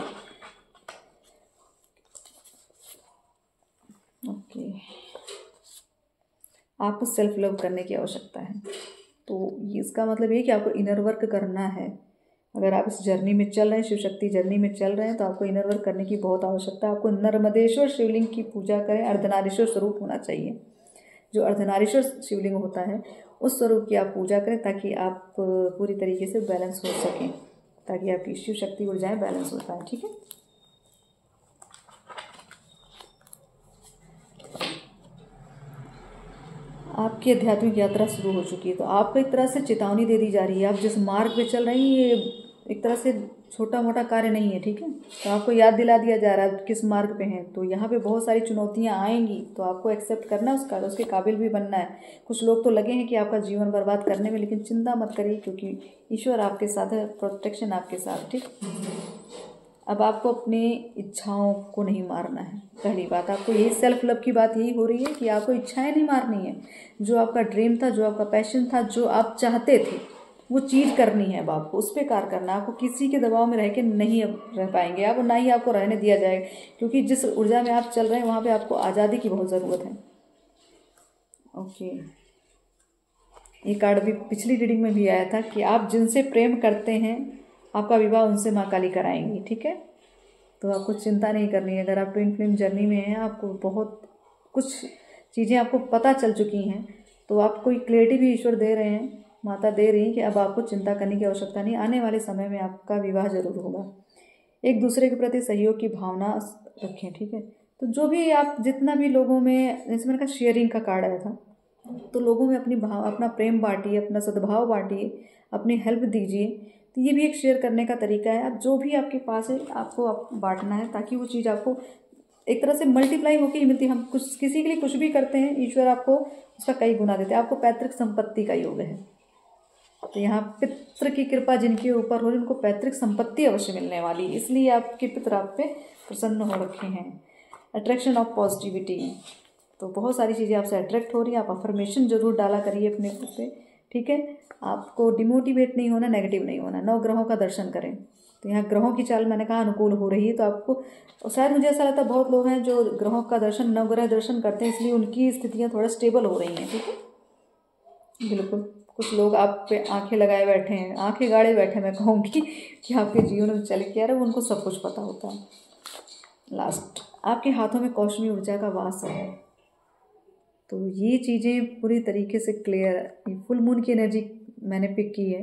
ओके, आपको सेल्फ लव करने की आवश्यकता है। तो इसका मतलब ये कि आपको इनर वर्क करना है। अगर आप इस जर्नी में चल रहे हैं, शिव शक्ति जर्नी में चल रहे हैं, तो आपको इनर वर्क करने की बहुत आवश्यकता है। आपको नर्मदेश्वर शिवलिंग की पूजा करें, अर्धनारीश्वर स्वरूप होना चाहिए। जो अर्धनारीश्वर शिवलिंग होता है, उस स्वरूप की आप पूजा करें, ताकि आप पूरी तरीके से बैलेंस हो सकें, ताकि आपकी शिव शक्ति ऊर्जाएं बैलेंस हो पाए, ठीक है। आपकी आध्यात्मिक यात्रा शुरू हो चुकी है, तो आपको एक तरह से चेतावनी दे दी जा रही है। आप जिस मार्ग पे चल रही हैं, ये एक तरह से छोटा मोटा कार्य नहीं है, ठीक है। तो आपको याद दिला दिया जा रहा है किस मार्ग पे हैं। तो यहाँ पे बहुत सारी चुनौतियाँ आएंगी, तो आपको एक्सेप्ट करना है उसका, उसके काबिल भी बनना है। कुछ लोग तो लगे हैं कि आपका जीवन बर्बाद करने में, लेकिन चिंता मत करिए, क्योंकि ईश्वर आपके साथ है, प्रोटेक्शन आपके साथ, ठीक। अब आपको अपनी इच्छाओं को नहीं मारना है। पहली बात, आपको यही सेल्फ लव की बात यही हो रही है कि आपको इच्छाएं नहीं मारनी है। जो आपका ड्रीम था, जो आपका पैशन था, जो आप चाहते थे, वो चीज़ करनी है। अब आपको उस पर कार्य करना है। आपको किसी के दबाव में रह के नहीं रह पाएंगे आप, और ना ही आपको रहने दिया जाएगा, क्योंकि जिस ऊर्जा में आप चल रहे हैं वहाँ पे आपको आज़ादी की बहुत ज़रूरत है। ओके, ये कार्ड भी पिछली रीडिंग में भी आया था कि आप जिनसे प्रेम करते हैं, आपका विवाह उनसे माँ काली कराएंगी, ठीक है। तो आपको चिंता नहीं करनी है। अगर आप ट्विन फ्लेम जर्नी में हैं, आपको बहुत कुछ चीज़ें आपको पता चल चुकी हैं, तो आपको एक क्लैरिटी भी ईश्वर दे रहे हैं, माता दे रही हैं कि अब आपको चिंता करने की आवश्यकता नहीं। आने वाले समय में आपका विवाह जरूर होगा। एक दूसरे के प्रति सहयोग की भावना रखें, ठीक है। तो जो भी आप जितना भी लोगों में, जैसे मैंने कहा शेयरिंग का कार्ड आया था, तो लोगों में अपना प्रेम बांटिए, अपना सद्भाव बांटिए, अपनी हेल्प दीजिए। तो ये भी एक शेयर करने का तरीका है। अब जो भी आपके पास है, आपको आप बांटना है, ताकि वो चीज़ आपको एक तरह से मल्टीप्लाई होकर ही मिलती है। हम कुछ किसी के लिए कुछ भी करते हैं, ईश्वर आपको उसका कई गुना देते हैं। आपको पैतृक संपत्ति का योग है, तो यहाँ पितृ की कृपा जिनके ऊपर हो, उनको पैतृक संपत्ति अवश्य मिलने वाली है। इसलिए आपके पितृ आप पे प्रसन्न हो रखे हैं। अट्रैक्शन ऑफ पॉजिटिविटी, तो बहुत सारी चीज़ें आपसे अट्रैक्ट हो रही हैं। आप अफर्मेशन जरूर डाला करिए अपने खुद पे, ठीक है। आपको डिमोटिवेट नहीं होना, नेगेटिव नहीं होना। 9 ग्रहों का दर्शन करें। तो यहाँ ग्रहों की चाल मैंने कहा अनुकूल हो रही है, तो आपको, और शायद मुझे ऐसा लगता है बहुत लोग हैं जो ग्रहों का दर्शन, 9 ग्रह दर्शन करते हैं, इसलिए उनकी स्थितियाँ थोड़ा स्टेबल हो रही हैं, ठीक है। बिल्कुल, कुछ लोग आप पे आंखें लगाए बैठे हैं, आंखें गाड़े बैठे, मैं कहूँगी कि आपके जीवन में चल क्या रहा है, उनको सब कुछ पता होता है। लास्ट, आपके हाथों में कौशमी ऊर्जा का वास है। तो ये चीज़ें पूरी तरीके से क्लियर, फुल मून की एनर्जी मैंने पिक की है।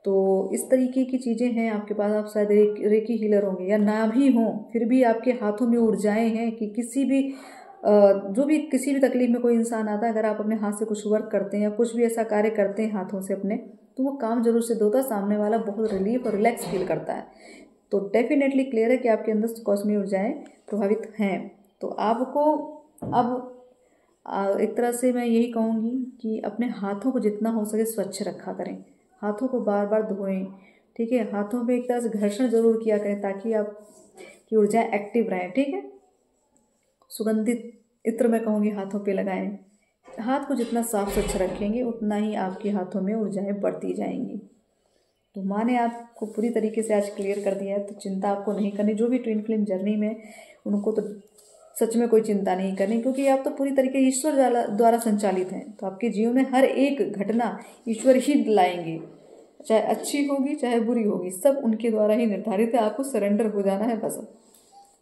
तो इस तरीके की चीज़ें हैं आपके पास। आप शायद रेकी हीलर होंगे या ना भी हों, फिर भी आपके हाथों में ऊर्जाएं हैं कि किसी भी किसी भी तकलीफ में कोई इंसान आता है, अगर आप अपने हाथ से कुछ वर्क करते हैं या कुछ भी ऐसा कार्य करते हैं हाथों से अपने, तो वो काम जरूर सिद्ध होता है। सामने वाला बहुत रिलीफ और रिलैक्स फील करता है। तो डेफिनेटली क्लियर है कि आपके अंदर कॉस्मिक ऊर्जाएं प्रभावित हैं। तो आपको अब एक तरह से मैं यही कहूँगी कि अपने हाथों को जितना हो सके स्वच्छ रखा करें। हाथों को बार बार धोएं, ठीक है। हाथों पे एक तरह से घर्षण जरूर किया करें, ताकि आपकी ऊर्जाएं एक्टिव रहें, ठीक है। सुगंधित इत्र मैं कहूँगी हाथों पे लगाएं। हाथ को जितना साफ स्वच्छ रखेंगे, उतना ही आपके हाथों में ऊर्जाएं बढ़ती जाएंगी। तो माँ ने आपको पूरी तरीके से आज क्लियर कर दिया है, तो चिंता आपको नहीं करनी। जो भी ट्विन फ्लेम जर्नी में, उनको तो सच में कोई चिंता नहीं करनी, क्योंकि आप तो पूरी तरीके ईश्वर द्वारा संचालित हैं। तो आपके जीवन में हर एक घटना ईश्वर ही लाएंगे, चाहे अच्छी होगी चाहे बुरी होगी, सब उनके द्वारा ही निर्धारित है। आपको सरेंडर हो जाना है बस।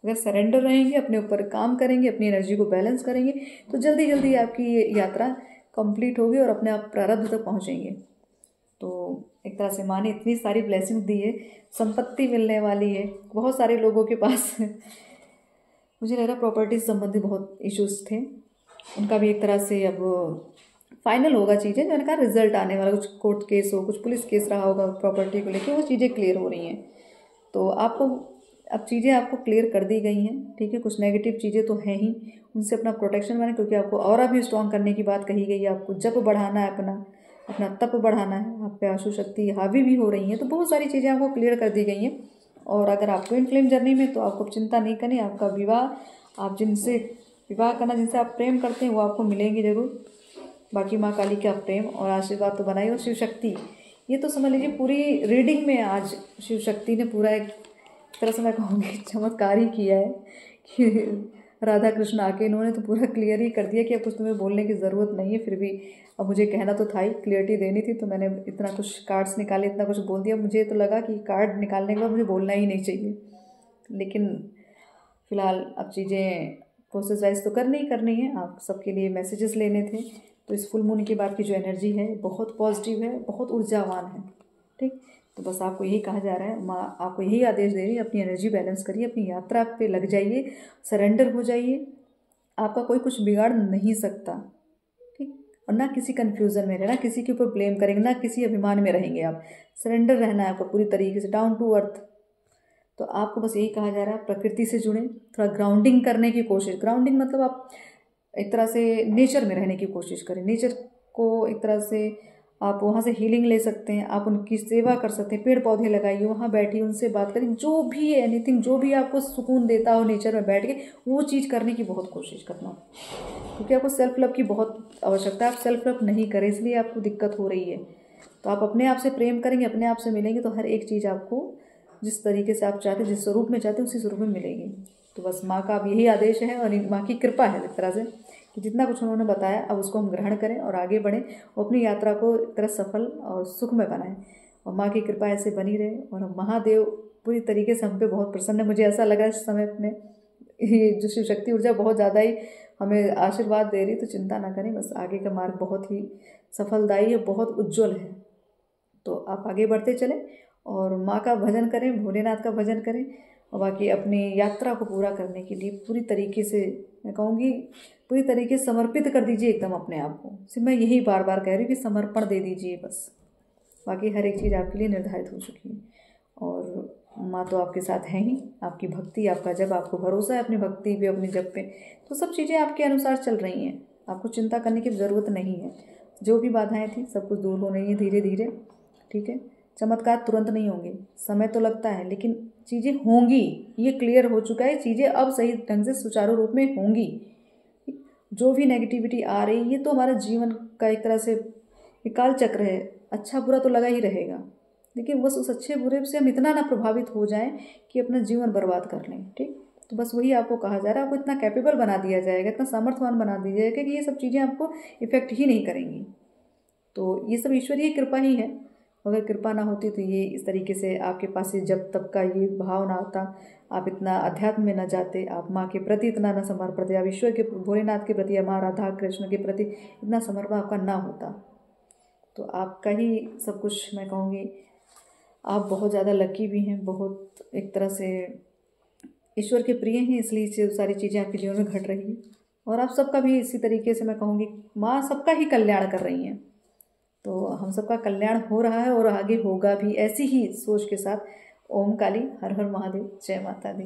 अगर सरेंडर रहेंगे, अपने ऊपर काम करेंगे, अपनी एनर्जी को बैलेंस करेंगे, तो जल्दी जल्दी आपकी ये यात्रा कंप्लीट होगी और अपने आप प्रारब्ध तक पहुँचेंगे। तो एक तरह से माँ ने इतनी सारी ब्लेसिंग दी है, संपत्ति मिलने वाली है बहुत सारे लोगों के पास। मुझे लग रहा प्रॉपर्टी से संबंधित बहुत इश्यूज थे, उनका भी एक तरह से अब फाइनल होगा चीज़ें। मैंने कहा रिजल्ट आने वाला, कुछ कोर्ट केस हो, कुछ पुलिस केस रहा होगा प्रॉपर्टी को लेकर, वो चीज़ें क्लियर हो रही हैं। तो आपको अब चीज़ें आपको क्लियर कर दी गई हैं, ठीक है। कुछ नेगेटिव चीज़ें तो हैं ही, उनसे अपना प्रोटेक्शन बने, क्योंकि आपको और भी स्ट्रॉन्ग करने की बात कही गई है। आपको जप बढ़ाना है, अपना तप बढ़ाना है, आप पे आशु शक्ति हावी भी हो रही हैं। तो बहुत सारी चीज़ें आपको क्लियर कर दी गई हैं। और अगर आप ट्विन फ्लेम जर्नी में, तो आपको चिंता नहीं करनी। आपका विवाह, आप जिनसे विवाह करना, जिनसे आप प्रेम करते हैं, वो आपको मिलेंगे जरूर। बाकी माँ काली का प्रेम और आशीर्वाद तो बनाई। और शिव शक्ति, ये तो समझ लीजिए पूरी रीडिंग में आज शिव शक्ति ने पूरा एक तरह से मैं कहूँगी चमत्कार ही किया है कि राधा कृष्ण आके इन्होंने तो पूरा क्लियर ही कर दिया कि अब कुछ तुम्हें बोलने की ज़रूरत नहीं है। फिर भी अब मुझे कहना तो था ही, क्लियरिटी देनी थी, तो मैंने इतना कुछ कार्ड्स निकाले, इतना कुछ बोल दिया। मुझे तो लगा कि कार्ड निकालने के बाद मुझे बोलना ही नहीं चाहिए, लेकिन फ़िलहाल अब चीज़ें प्रोसेस वाइज तो करनी है। आप सबके लिए मैसेजेस लेने थे। तो इस फुल मून के बाद की जो एनर्जी है बहुत पॉजिटिव है, बहुत ऊर्जावान है, ठीक। तो बस आपको यही कहा जा रहा है, माँ आपको यही आदेश दे रही है, अपनी एनर्जी बैलेंस करिए, अपनी यात्रा पे लग जाइए, सरेंडर हो जाइए। आपका कोई कुछ बिगाड़ नहीं सकता, ठीक। और ना किसी कन्फ्यूज़न में रहना, किसी के ऊपर ब्लेम करेंगे, ना किसी अभिमान में रहेंगे। आप सरेंडर रहना है आपको पूरी तरीके से, डाउन टू अर्थ। तो आपको बस यही कहा जा रहा है, प्रकृति से जुड़ें, थोड़ा ग्राउंडिंग करने की कोशिश। ग्राउंडिंग मतलब आप एक तरह से नेचर में रहने की कोशिश करें। नेचर को एक तरह से आप वहाँ से हीलिंग ले सकते हैं, आप उनकी सेवा कर सकते हैं। पेड़ पौधे लगाइए, वहाँ बैठिए, उनसे बात करिए, जो भी एनीथिंग, जो भी आपको सुकून देता हो नेचर में बैठ के, वो चीज़ करने की बहुत कोशिश करना, क्योंकि आपको सेल्फ लव की बहुत आवश्यकता है। आप सेल्फ लव नहीं करें, इसलिए आपको दिक्कत हो रही है। तो आप अपने आप से प्रेम करेंगे, अपने आप से मिलेंगे, तो हर एक चीज़ आपको जिस तरीके से आप चाहते हैं, जिस स्वरूप में चाहते हैं, उसी स्वरूप में मिलेगी। तो बस माँ का अब यही आदेश है और माँ की कृपा है एक तरह से, कि जितना कुछ उन्होंने बताया अब उसको हम ग्रहण करें और आगे बढ़ें और अपनी यात्रा को एक तरह सफल और सुखमय बनाएं। और माँ की कृपा ऐसे बनी रहे। और महादेव पूरी तरीके से हम पे बहुत प्रसन्न है। मुझे ऐसा लगा इस समय में ये जो शिव शक्ति ऊर्जा बहुत ज़्यादा ही हमें आशीर्वाद दे रही। तो चिंता ना करें, बस आगे का मार्ग बहुत ही सफलदायी है, बहुत उज्जवल है। तो आप आगे बढ़ते चलें और माँ का भजन करें, भोलेनाथ का भजन करें, और बाकी अपनी यात्रा को पूरा करने के लिए पूरी तरीके से, मैं कहूँगी पूरी तरीके से समर्पित कर दीजिए एकदम अपने आप को। सिर्फ मैं यही बार बार कह रही हूँ कि समर्पण दे दीजिए बस। बाकी हर एक चीज़ आपके लिए निर्धारित हो चुकी है और माँ तो आपके साथ हैं ही। आपकी भक्ति, आपका जब, आपको भरोसा है अपनी भक्ति पे, अपने जब पे, तो सब चीज़ें आपके अनुसार चल रही हैं। आपको चिंता करने की ज़रूरत नहीं है। जो भी बाधाएँ थी सब कुछ दूर हो रही हैं धीरे धीरे, ठीक है। चमत्कार तुरंत नहीं होंगे, समय तो लगता है, लेकिन चीज़ें होंगी। ये क्लियर हो चुका है, चीज़ें अब सही ढंग से सुचारू रूप में होंगी। जो भी नेगेटिविटी आ रही है, ये तो हमारा जीवन का एक तरह से काल चक्र है। अच्छा बुरा तो लगा ही रहेगा, लेकिन बस उस अच्छे बुरे से हम इतना ना प्रभावित हो जाएं कि अपना जीवन बर्बाद कर लें, ठीक। तो बस वही आपको कहा जा रहा है, आपको इतना कैपेबल बना दिया जाएगा, इतना सामर्थ्यवान बना दिया जाएगा कि ये सब चीज़ें आपको इफेक्ट ही नहीं करेंगी। तो ये सब ईश्वरीय कृपा ही है। अगर कृपा ना होती तो ये इस तरीके से आपके पास से जब तब का ये भाव ना आता, आप इतना अध्यात्म में न जाते, आप माँ के प्रति इतना न समर्पित, आप ईश्वर के, भोलेनाथ के प्रति, माँ राधा कृष्ण के प्रति इतना समर्पण आपका ना होता, तो आपका ही सब कुछ, मैं कहूँगी आप बहुत ज़्यादा लकी भी हैं, बहुत एक तरह से ईश्वर के प्रिय हैं, इसलिए सारी चीज़ें आपके जीवन में घट रही हैं। और आप सबका भी इसी तरीके से, मैं कहूँगी माँ सबका ही कल्याण कर रही हैं। तो हम सबका कल्याण हो रहा है और आगे होगा भी ऐसी ही सोच के साथ। ओम काली, हर हर महादेव, जय माता दी।